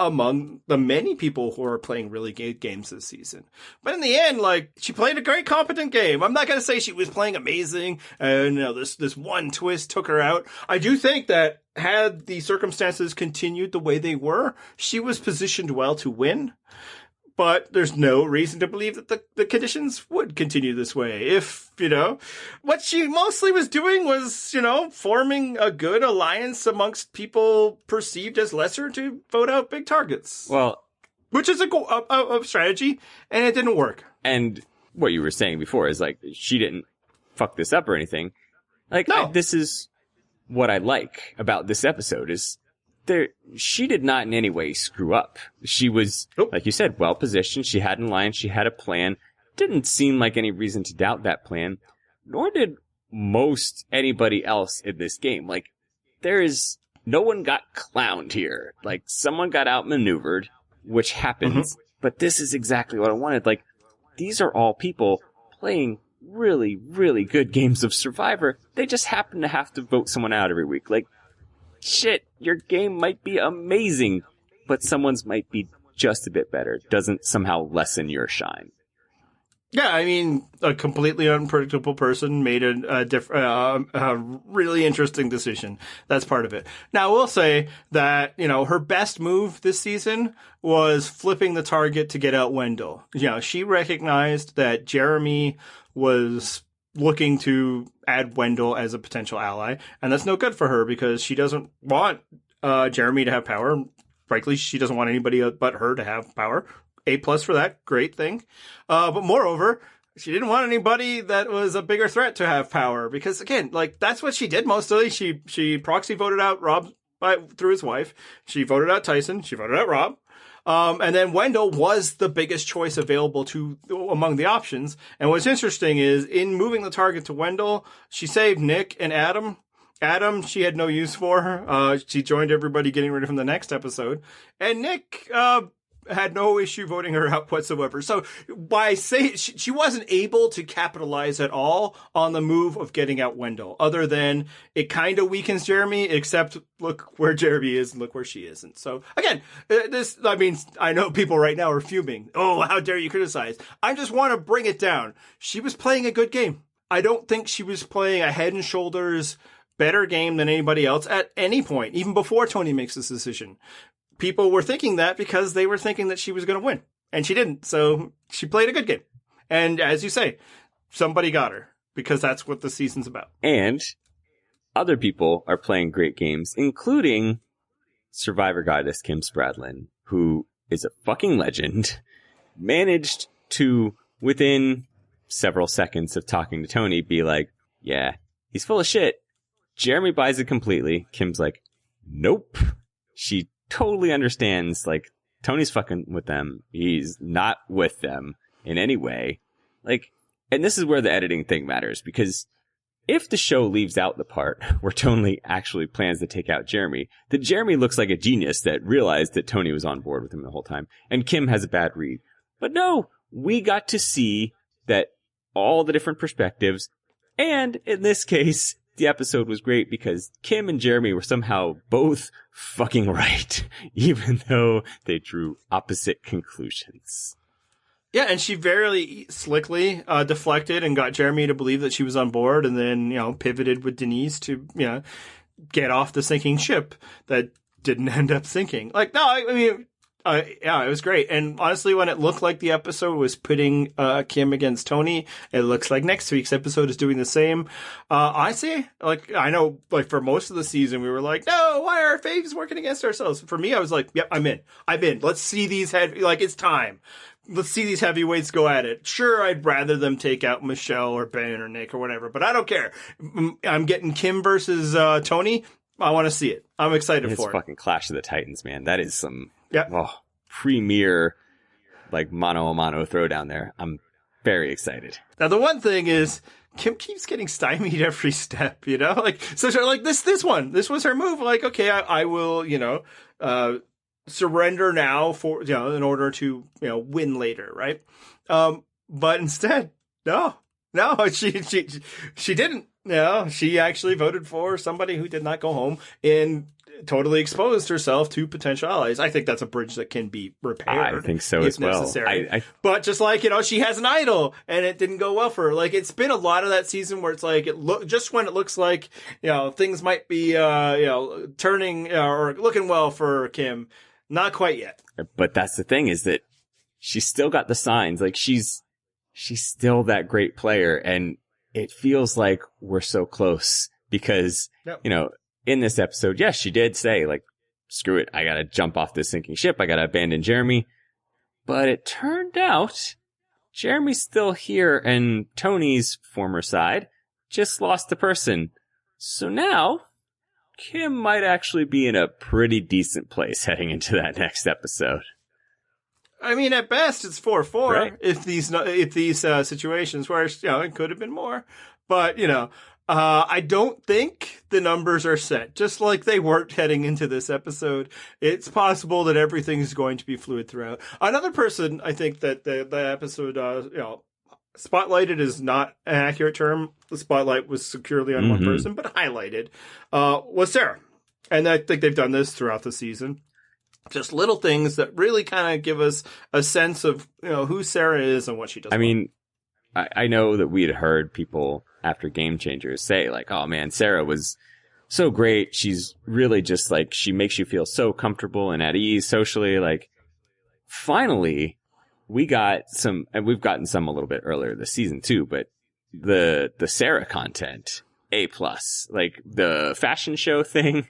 among the many people who are playing really good games this season. But in the end, like, she played a great, competent game. I'm not going to say she was playing amazing and, you know, this one twist took her out. I do think that had the circumstances continued the way they were, she was positioned well to win. But there's no reason to believe that the conditions would continue this way. If, you know, what she mostly was doing was, you know, forming a good alliance amongst people perceived as lesser to vote out big targets. Well, which is a strategy, and it didn't work. And what you were saying before is, like, she didn't fuck this up or anything. Like, no. This is what I like about this episode is she did not in any way screw up. She was, like you said, well positioned. She had an alliance. She had a plan. Didn't seem like any reason to doubt that plan, nor did most anybody else in this game. Like, no one got clowned here. Like, someone got outmaneuvered, which happens, but this is exactly what I wanted. Like, these are all people playing really, really good games of Survivor. They just happen to have to vote someone out every week. Like, shit, your game might be amazing, but someone's might be just a bit better. It doesn't somehow lessen your shine. Yeah, I mean, a completely unpredictable person made a really interesting decision. That's part of it. Now, I will say that, you know, her best move this season was flipping the target to get out Wendell. You know, she recognized that Jeremy was looking to add Wendell as a potential ally, and that's no good for her because she doesn't want Jeremy to have power. Frankly, she doesn't want anybody but her to have power. A+ for that, great thing. But moreover, she didn't want anybody that was a bigger threat to have power because, again, like, that's what she did mostly. She proxy voted out Rob through his wife. She voted out Tyson. She voted out Rob. And then Wendell was the biggest choice available among the options. And what's interesting is in moving the target to Wendell, she saved Nick and Adam. Adam, she had no use for. She joined everybody getting rid of him the next episode. And Nick, had no issue voting her out whatsoever. So by saying she wasn't able to capitalize at all on the move of getting out Wendell, other than it kind of weakens Jeremy, except look where Jeremy is and look where she isn't. So again, I know people right now are fuming. Oh, how dare you criticize? I just want to bring it down. She was playing a good game. I don't think she was playing a head and shoulders better game than anybody else at any point, even before Tony makes this decision. People were thinking that because they were thinking that she was going to win, and she didn't. So she played a good game. And as you say, somebody got her, because that's what the season's about. And other people are playing great games, including Survivor Goddess Kim Spradlin, who is a fucking legend, managed to, within several seconds of talking to Tony, be like, yeah, he's full of shit. Jeremy buys it completely. Kim's like, nope. She totally understands, like, Tony's fucking with them. He's not with them in any way. Like, and this is where the editing thing matters, because if the show leaves out the part where Tony actually plans to take out Jeremy, then Jeremy looks like a genius that realized that Tony was on board with him the whole time, and Kim has a bad read. But no, we got to see that all the different perspectives, and in this case, the episode was great because Kim and Jeremy were somehow both fucking right, even though they drew opposite conclusions. Yeah, and she very slickly deflected and got Jeremy to believe that she was on board, and then, pivoted with Denise to, get off the sinking ship that didn't end up sinking. Like, no, I mean, yeah, it was great. And honestly, when it looked like the episode was pitting Kim against Tony, it looks like next week's episode is doing the same. I say, like, I know, like, for most of the season, we were like, no, why are our faves working against ourselves? For me, I was like, yep, I'm in. Let's see these it's time. Let's see these heavyweights go at it. Sure, I'd rather them take out Michelle or Ben or Nick or whatever, but I don't care. I'm getting Kim versus Tony. I want to see it. I'm excited for it. It's fucking Clash of the Titans, man. That is some yeah. Premier, like, mano-a-mano throwdown there. I'm very excited. Now, the one thing is, Kim keeps getting stymied every step, Like, so like this was her move. Like, okay, I will, surrender now for, in order to, win later, right? But instead, no, she didn't. She actually voted for somebody who did not go home and totally exposed herself to potential allies. I think that's a bridge that can be repaired. I think so as well. But just like, she has an idol and it didn't go well for her. Like, it's been a lot of that season where it's like, just when it looks like, things might be, turning or looking well for Kim. Not quite yet. But that's the thing, is that she's still got the signs. Like, she's still that great player, and it feels like we're so close because, yep. In this episode, yes, she did say, like, screw it, I gotta jump off this sinking ship, I gotta abandon Jeremy. But it turned out Jeremy's still here, and Tony's former side just lost a person. So now Kim might actually be in a pretty decent place heading into that next episode. I mean, at best, it's 4-4. Right. If these situations where, it could have been more. But, I don't think the numbers are set. Just like they weren't heading into this episode, it's possible that everything's going to be fluid throughout. Another person, I think that the episode, spotlighted is not an accurate term. The spotlight was securely on one person, but highlighted, was Sarah. And I think they've done this throughout the season. Just little things that really kind of give us a sense of, who Sarah is and what she does. I mean, I know that we had heard people after Game Changers say, like, oh man, Sarah was so great. She's really just like, she makes you feel so comfortable and at ease socially. Like, finally, we got some, and we've gotten some a little bit earlier this season too, but the Sarah content, A+. Like, the fashion show thing,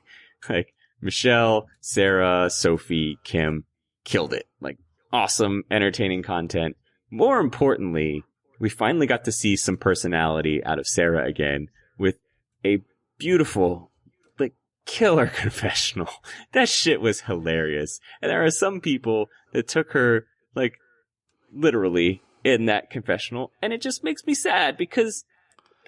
like, Michelle, Sarah, Sophie, Kim killed it. Like, awesome, entertaining content. More importantly, we finally got to see some personality out of Sarah again with a beautiful, like, killer confessional. That shit was hilarious. And there are some people that took her, like, literally in that confessional, and it just makes me sad because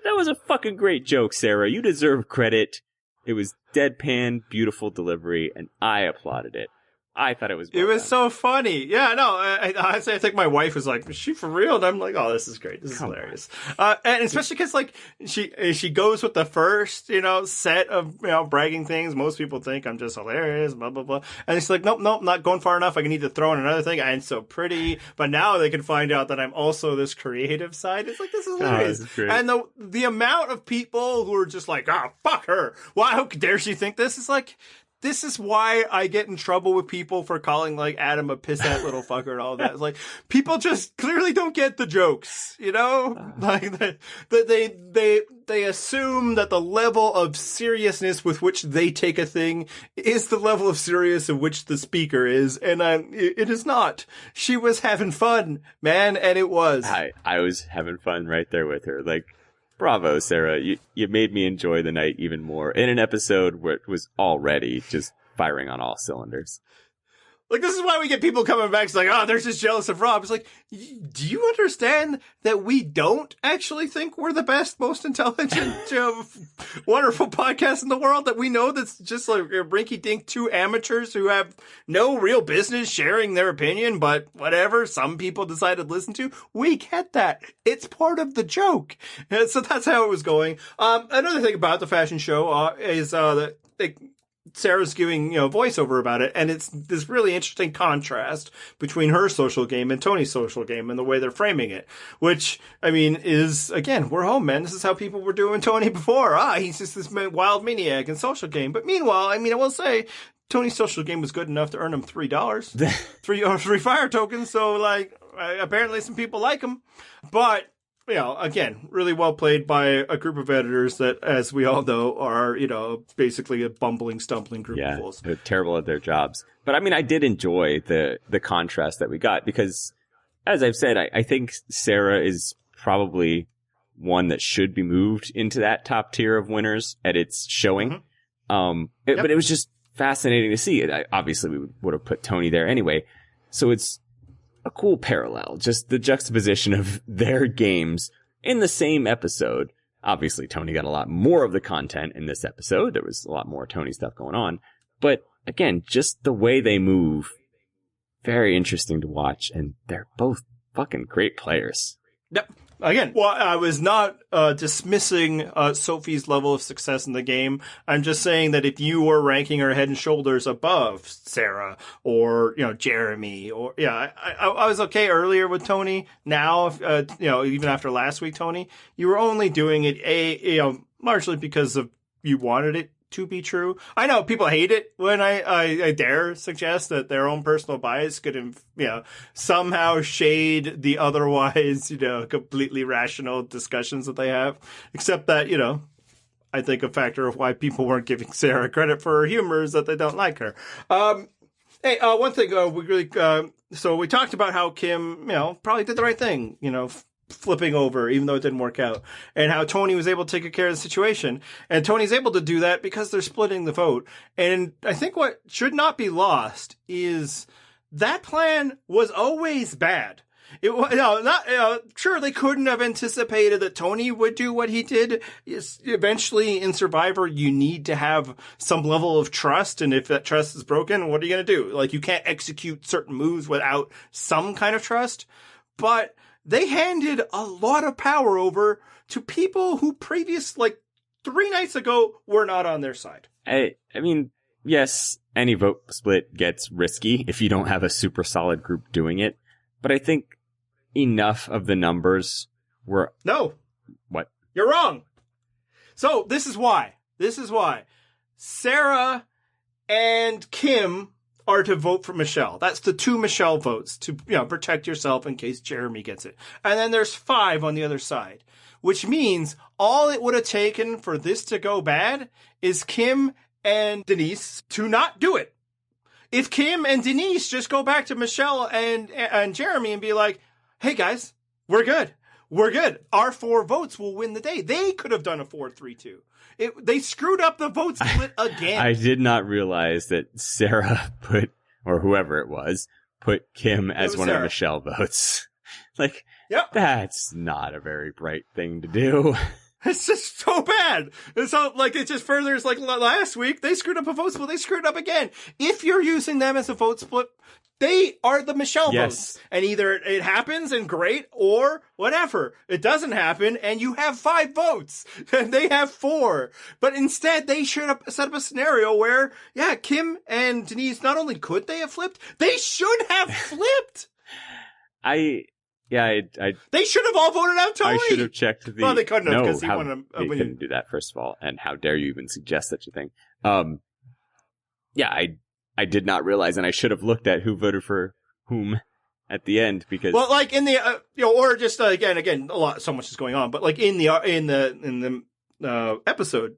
that was a fucking great joke, Sarah. You deserve credit. It was deadpan, beautiful delivery, and I applauded it. I thought it was It was done. so funny. Yeah, no, I think my wife was like, is she for real? And I'm like, oh, this is great. This is hilarious. And especially because, like, she goes with the first, set of, bragging things. Most people think I'm just hilarious, blah, blah, blah. And it's like, nope, not going far enough. I need to throw in another thing. I'm so pretty. But now they can find out that I'm also this creative side. It's like, this is hilarious. This is great. And the amount of people who are just like, oh, fuck her. Why? How dare she think this? Is like, this is why I get in trouble with people for calling, like, Adam a pissant little fucker and all that. It's like, people just clearly don't get the jokes, Like, they assume that the level of seriousness with which they take a thing is the level of serious in which the speaker is, and it is not. She was having fun, man, and it was. I was having fun right there with her. Like, bravo, Sarah. You made me enjoy the night even more in an episode where it was already just firing on all cylinders. Like, this is why we get people coming back. It's like, oh, they're just jealous of Rob. It's like, do you understand that we don't actually think we're the best, most intelligent, wonderful podcast in the world? That we know that's just like rinky-dink two amateurs who have no real business sharing their opinion, but whatever, some people decided to listen to. We get that. It's part of the joke. And so that's how it was going. Another thing about the fashion show is that Sarah's giving, voiceover about it, and it's this really interesting contrast between her social game and Tony's social game and the way they're framing it, which, I mean, is, again, we're home, man. This is how people were doing Tony before. He's just this wild maniac in social game. But meanwhile, I mean, I will say, Tony's social game was good enough to earn him $3, three fire tokens, so, like, apparently some people like him. But again, really well played by a group of editors that, as we all know, are, basically a bumbling, stumbling group of fools. They're terrible at their jobs. But I mean, I did enjoy the contrast that we got because, as I've said, I think Sarah is probably one that should be moved into that top tier of winners at its showing. Mm-hmm. But it was just fascinating to see it. Obviously, we would have put Tony there anyway. So it's a cool parallel, just the juxtaposition of their games in the same episode. Obviously, Tony got a lot more of the content in this episode. There was a lot more Tony stuff going on. But again, just the way they move, very interesting to watch. And they're both fucking great players. Yep. Again, well, I was not dismissing Sophie's level of success in the game. I'm just saying that if you were ranking her head and shoulders above Sarah or, Jeremy or, I was okay earlier with Tony. Now, even after last week, Tony, you were only doing it, largely because of you wanted it to be true. I know people hate it when I dare suggest that their own personal bias could, somehow shade the otherwise, completely rational discussions that they have. Except that, I think a factor of why people weren't giving Sarah credit for her humor is that they don't like her. Hey, one thing we really, so we talked about how Kim, probably did the right thing, flipping over, even though it didn't work out, and how Tony was able to take care of the situation. And Tony's able to do that because they're splitting the vote. And I think what should not be lost is that plan was always bad. It was sure they couldn't have anticipated that Tony would do what he did. Eventually in Survivor, you need to have some level of trust. And if that trust is broken, what are you going to do? Like, you can't execute certain moves without some kind of trust. But they handed a lot of power over to people who 3 nights ago were not on their side. I mean, yes, any vote split gets risky if you don't have a super solid group doing it. But I think enough of the numbers were... No. What? You're wrong. So this is why. Sarah and Kim are to vote for Michelle. That's the 2 Michelle votes to, protect yourself in case Jeremy gets it. And then there's 5 on the other side, which means all it would have taken for this to go bad is Kim and Denise to not do it. If Kim and Denise just go back to Michelle and Jeremy and be like, hey guys, we're good. Our 4 votes will win the day. They could have done a 4-3-2. They screwed up the vote split again. I did not realize that Sarah or whoever it was, put Kim as one of Michelle votes. That's not a very bright thing to do. It's just so bad. And so, like, it just furthers, like, last week, they screwed up a vote split. They screwed up again. If you're using them as a vote split, they are the Michelle votes. And either it happens and great, or whatever. It doesn't happen and you have 5 votes and they have 4. But instead, they should have set up a scenario where, yeah, Kim and Denise, not only could they have flipped, they should have flipped. They should have all voted out Tony. I should have checked the... Well, they couldn't have, because he won They couldn't do that, first of all. And how dare you even suggest such a thing? I did not realize, and I should have looked at who voted for whom at the end, because... Well, like, in the, or just, again, so much is going on, but, like, in the episode,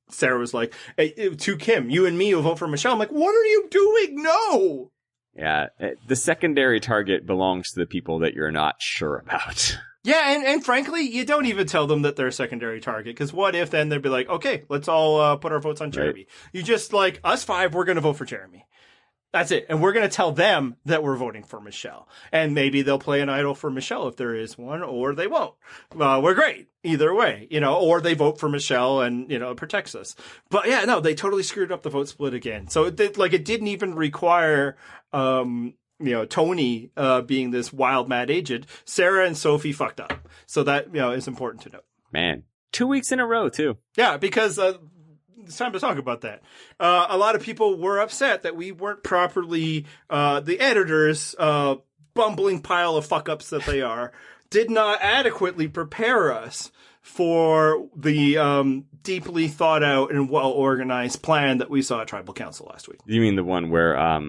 Sarah was like, hey, to Kim, you and me will vote for Michelle. I'm like, what are you doing? No! Yeah, the secondary target belongs to the people that you're not sure about. Yeah, and frankly, you don't even tell them that they're a secondary target, because what if then they'd be like, okay, let's all put our votes on Jeremy. Right. You just, like, us 5, we're going to vote for Jeremy. That's it. And we're going to tell them that we're voting for Michelle. And maybe they'll play an idol for Michelle if there is one, or they won't. We're great. Either way, or they vote for Michelle and, it protects us. But yeah, no, they totally screwed up the vote split again. So it didn't even require, Tony, being this wild, mad agent. Sarah and Sophie fucked up. So that, is important to note. Man, 2 weeks in a row, too. Yeah, because, it's time to talk about that. A lot of people were upset that we weren't properly, the editors, bumbling pile of fuck-ups that they are, did not adequately prepare us for the deeply thought out and well-organized plan that we saw at Tribal Council last week. You mean the one where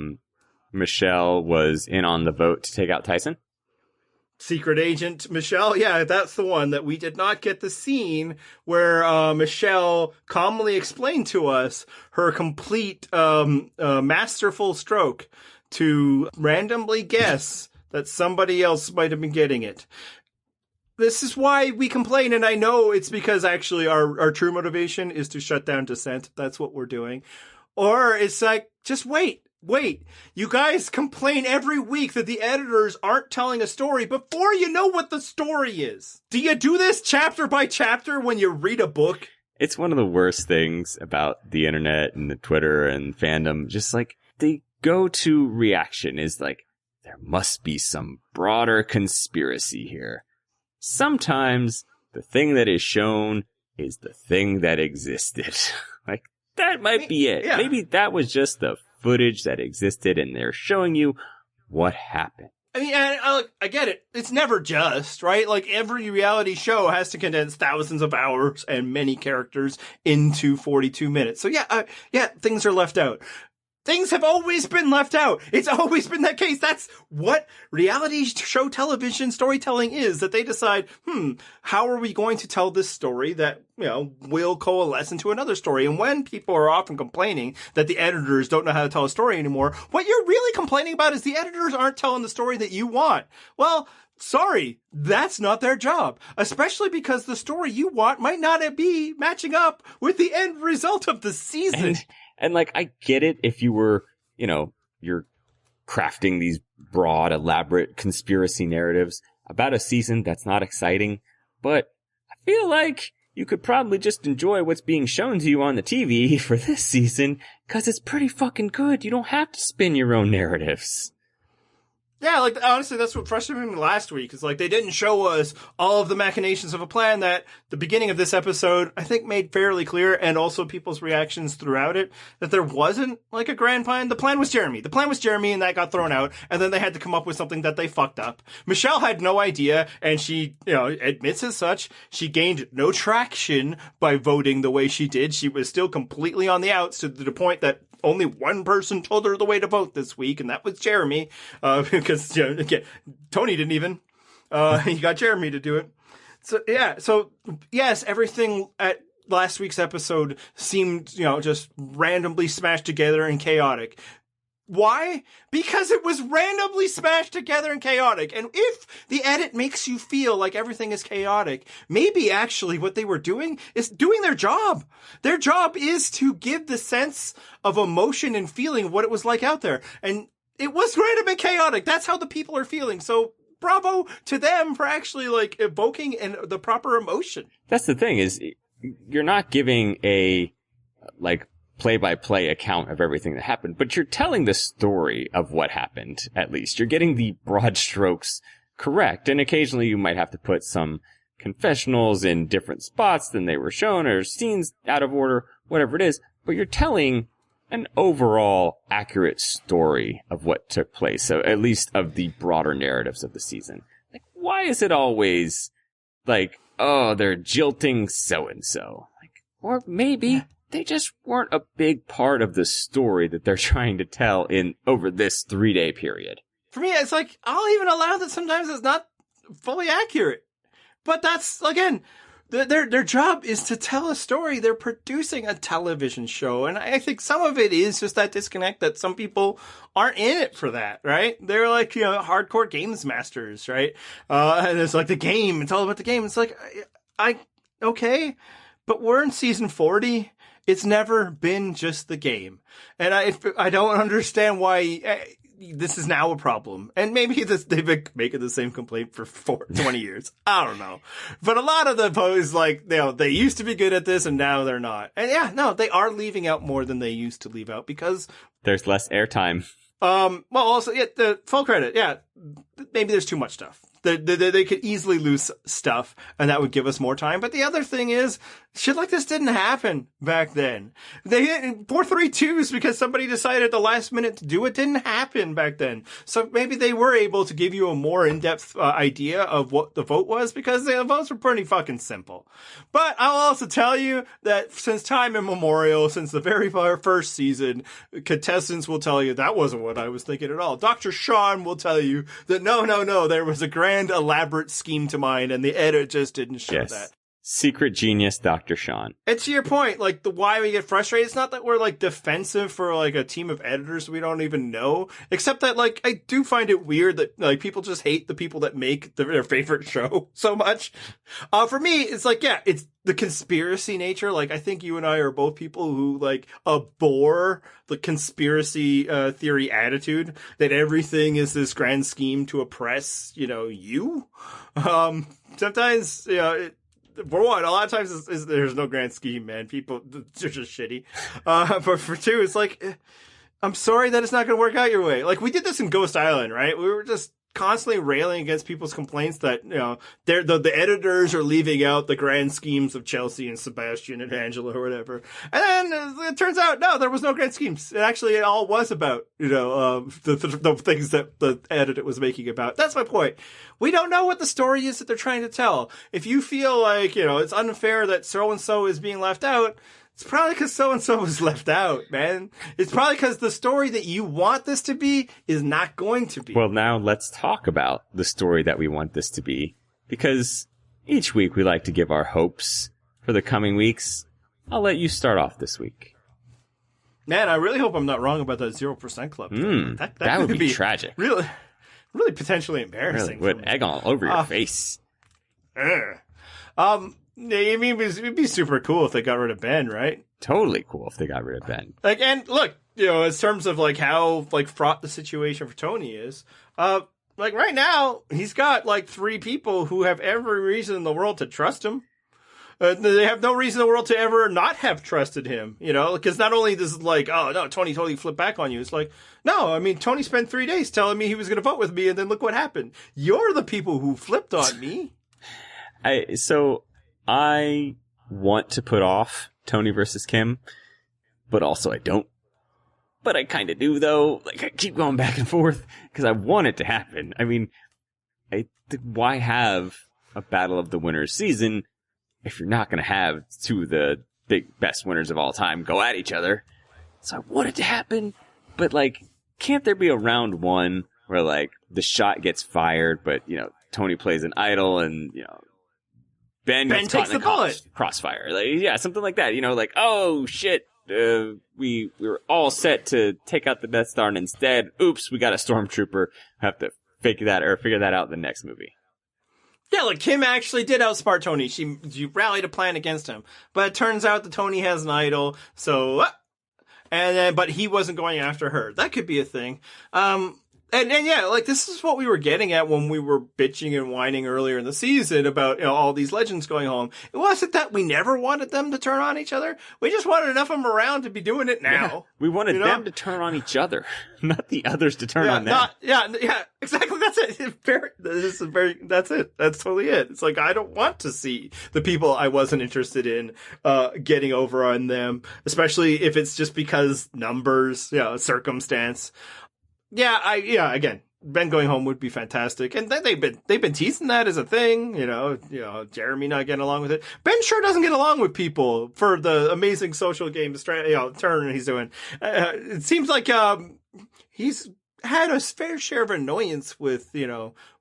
Michelle was in on the vote to take out Tyson? Secret Agent Michelle. Yeah, that's the one that we did not get the scene where Michelle calmly explained to us her complete masterful stroke to randomly guess that somebody else might have been getting it. This is why we complain, and I know it's because actually our true motivation is to shut down dissent. That's what we're doing. Or it's like, just wait. You guys complain every week that the editors aren't telling a story before you know what the story is. Do you do this chapter by chapter when you read a book? It's one of the worst things about the internet and the Twitter and fandom. Just like the go-to reaction is like, there must be some broader conspiracy here. Sometimes the thing that is shown is the thing that existed. Like, that might be it. Yeah. Maybe that was just the footage that existed and they're showing you what happened. I mean, I get it. It's never just, right? Like, every reality show has to condense thousands of hours and many characters into 42 minutes. So yeah, things are left out. Things have always been left out. It's always been that case. That's what reality show television storytelling is, that they decide, how are we going to tell this story that, will coalesce into another story? And when people are often complaining that the editors don't know how to tell a story anymore, what you're really complaining about is the editors aren't telling the story that you want. Well, sorry, that's not their job, especially because the story you want might not be matching up with the end result of the season. And like, I get it if you were, you're crafting these broad, elaborate conspiracy narratives about a season that's not exciting, but I feel like you could probably just enjoy what's being shown to you on the TV for this season, because it's pretty fucking good. You don't have to spin your own narratives. Yeah, like, honestly, that's what frustrated me last week. Is like, they didn't show us all of the machinations of a plan that the beginning of this episode, I think, made fairly clear, and also people's reactions throughout it, that there wasn't, like, a grand plan. The plan was Jeremy. And that got thrown out, and then they had to come up with something that they fucked up. Michelle had no idea, and she, admits as such, she gained no traction by voting the way she did. She was still completely on the outs, to the point that only one person told her the way to vote this week, and that was Jeremy. Because again, Tony didn't even. He got Jeremy to do it. So yeah. So yes, everything at last week's episode seemed, just randomly smashed together and chaotic. Why? Because it was randomly smashed together and chaotic. And if the edit makes you feel like everything is chaotic, maybe actually what they were doing is doing their job. Their job is to give the sense of emotion and feeling of what it was like out there. And it was random and chaotic. That's how the people are feeling. So bravo to them for actually like evoking the proper emotion. That's the thing is you're not giving a like play-by-play account of everything that happened, but you're telling the story of what happened, at least. You're getting the broad strokes correct, and occasionally you might have to put some confessionals in different spots than they were shown, or scenes out of order, whatever it is, but you're telling an overall accurate story of what took place, so at least of the broader narratives of the season. Like, why is it always like, oh, they're jilting so-and-so? Like, or maybe they just weren't a big part of the story that they're trying to tell in over this 3-day period. For me, it's like, I'll even allow that sometimes it's not fully accurate. But that's, again, their job is to tell a story. They're producing a television show. And I think some of it is just that disconnect that some people aren't in it for that, right? They're like, hardcore games masters, right? And it's like the game. It's all about the game. It's like, okay, but we're in season 40. It's never been just the game. And I don't understand why this is now a problem. And maybe they've been making the same complaint for 20 years. I don't know. But a lot of the posts, like, they used to be good at this and now they're not. And yeah, no, they are leaving out more than they used to leave out because there's less airtime. Well, also, yeah, the full credit. Yeah. Maybe there's too much stuff. They could easily lose stuff, and that would give us more time. But the other thing is, shit like this didn't happen back then. They hit 4-3-2s because somebody decided at the last minute to do it. Didn't happen back then. So maybe they were able to give you a more in-depth idea of what the vote was because the votes were pretty fucking simple. But I'll also tell you that since time immemorial, since the very first season, contestants will tell you that wasn't what I was thinking at all. Dr. Sean will tell you that no, there was a grand elaborate scheme to mine and the edit just didn't show that. Secret genius Dr. Sean. And to your point, like the why we get frustrated, it's not that we're like defensive for like a team of editors we don't even know, except that like I do find it weird that like people just hate the people that make their favorite show so much. For me, it's like, yeah, it's the conspiracy nature. Like I think you and I are both people who like abhor the conspiracy theory attitude that everything is this grand scheme to oppress, you. Sometimes, for one, a lot of times there's no grand scheme, man. People, they're just shitty. But for two, it's like, I'm sorry that it's not going to work out your way. Like, we did this in Ghost Island, right? We were just constantly railing against people's complaints that, the editors are leaving out the grand schemes of Chelsea and Sebastian and Angela or whatever. And then it turns out, no, there was no grand schemes. It all was about, the things that the edit was making about. That's my point. We don't know what the story is that they're trying to tell. If you feel like, it's unfair that so-and-so is being left out, it's probably because so-and-so was left out, man. It's probably because the story that you want this to be is not going to be. Well, now let's talk about the story that we want this to be. Because each week we like to give our hopes for the coming weeks. I'll let you start off this week. Man, I really hope I'm not wrong about that 0% club. That would be tragic. Really potentially embarrassing. Really would. Egg all over your face. I mean, it'd be super cool if they got rid of Ben, right? Totally cool if they got rid of Ben. Like, and look, in terms of like how like fraught the situation for Tony is, like right now he's got like 3 people who have every reason in the world to trust him. They have no reason in the world to ever not have trusted him, because not only does like, oh no, Tony totally flipped back on you. It's like, no, I mean, Tony spent 3 days telling me he was going to vote with me, and then look what happened. You're the people who flipped on me. I want to put off Tony versus Kim, but also I don't. But I kind of do, though. Like, I keep going back and forth because I want it to happen. I mean, why have a Battle of the Winners season if you're not going to have 2 of the big best winners of all time go at each other? So I want it to happen, but like, can't there be a round 1 where like the shot gets fired, but Tony plays an idol and Ben takes the bullet. Crossfire. Like, yeah, something like that. Like, oh, shit, we were all set to take out the Death Star, and instead, oops, we got a stormtrooper. Have to figure that out in the next movie. Yeah, like, Kim actually did outsmart Tony. She rallied a plan against him. But it turns out that Tony has an idol, so... but he wasn't going after her. That could be a thing. And yeah, like this is what we were getting at when we were bitching and whining earlier in the season about, all these legends going home. It wasn't that we never wanted them to turn on each other. We just wanted enough of them around to be doing it now. Yeah. We wanted them to turn on each other, not the others to turn on them. Yeah, exactly. That's it. That's it. That's totally it. It's like, I don't want to see the people I wasn't interested in, getting over on them, especially if it's just because numbers, circumstance. Again, Ben going home would be fantastic. And then they've been teasing that as a thing, Jeremy not getting along with it. Ben sure doesn't get along with people for the amazing social game turn he's doing. It seems like, he's had a fair share of annoyance with,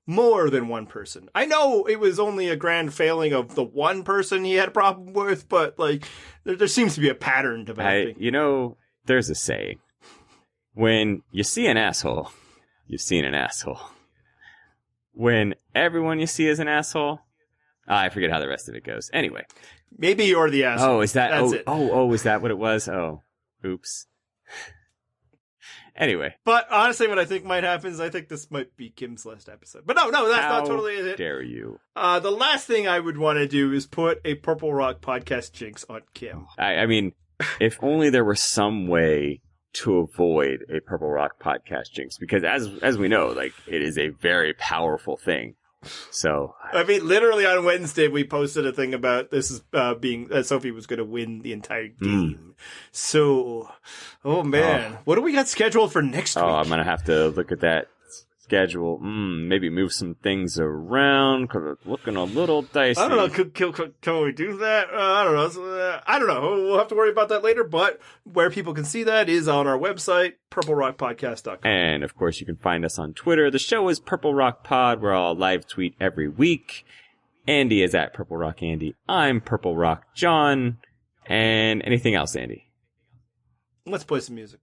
more than one person. I know it was only a grand failing of the one person he had a problem with, but like, there seems to be a pattern developing. There's a saying. When you see an asshole, you've seen an asshole. When everyone you see is an asshole, I forget how the rest of it goes. Anyway. Maybe you're the asshole. Oh, is that? That's it. Is that what it was? Oh, oops. Anyway. But honestly, what I think might happen is I think this might be Kim's last episode. But no, that's not totally it. How dare you? The last thing I would want to do is put a Purple Rock podcast jinx on Kim. I mean, if only there were some way to avoid a Purple Rock podcast jinx, because as we know, like, it is a very powerful thing. So, I mean, literally on Wednesday we posted a thing about this is being Sophie was going to win the entire game. So, oh man, what do we got scheduled for next week? I'm gonna have to look at that schedule. Maybe move some things around because it's looking a little dicey. I don't know. Can we do that? I don't know. I don't know. We'll have to worry about that later. But where people can see that is on our website, purplerockpodcast.com. And of course, you can find us on Twitter. The show is Purple Rock Pod. We're all live tweet every week. Andy is at Purple Rock Andy. I'm Purple Rock John. And anything else, Andy? Let's play some music.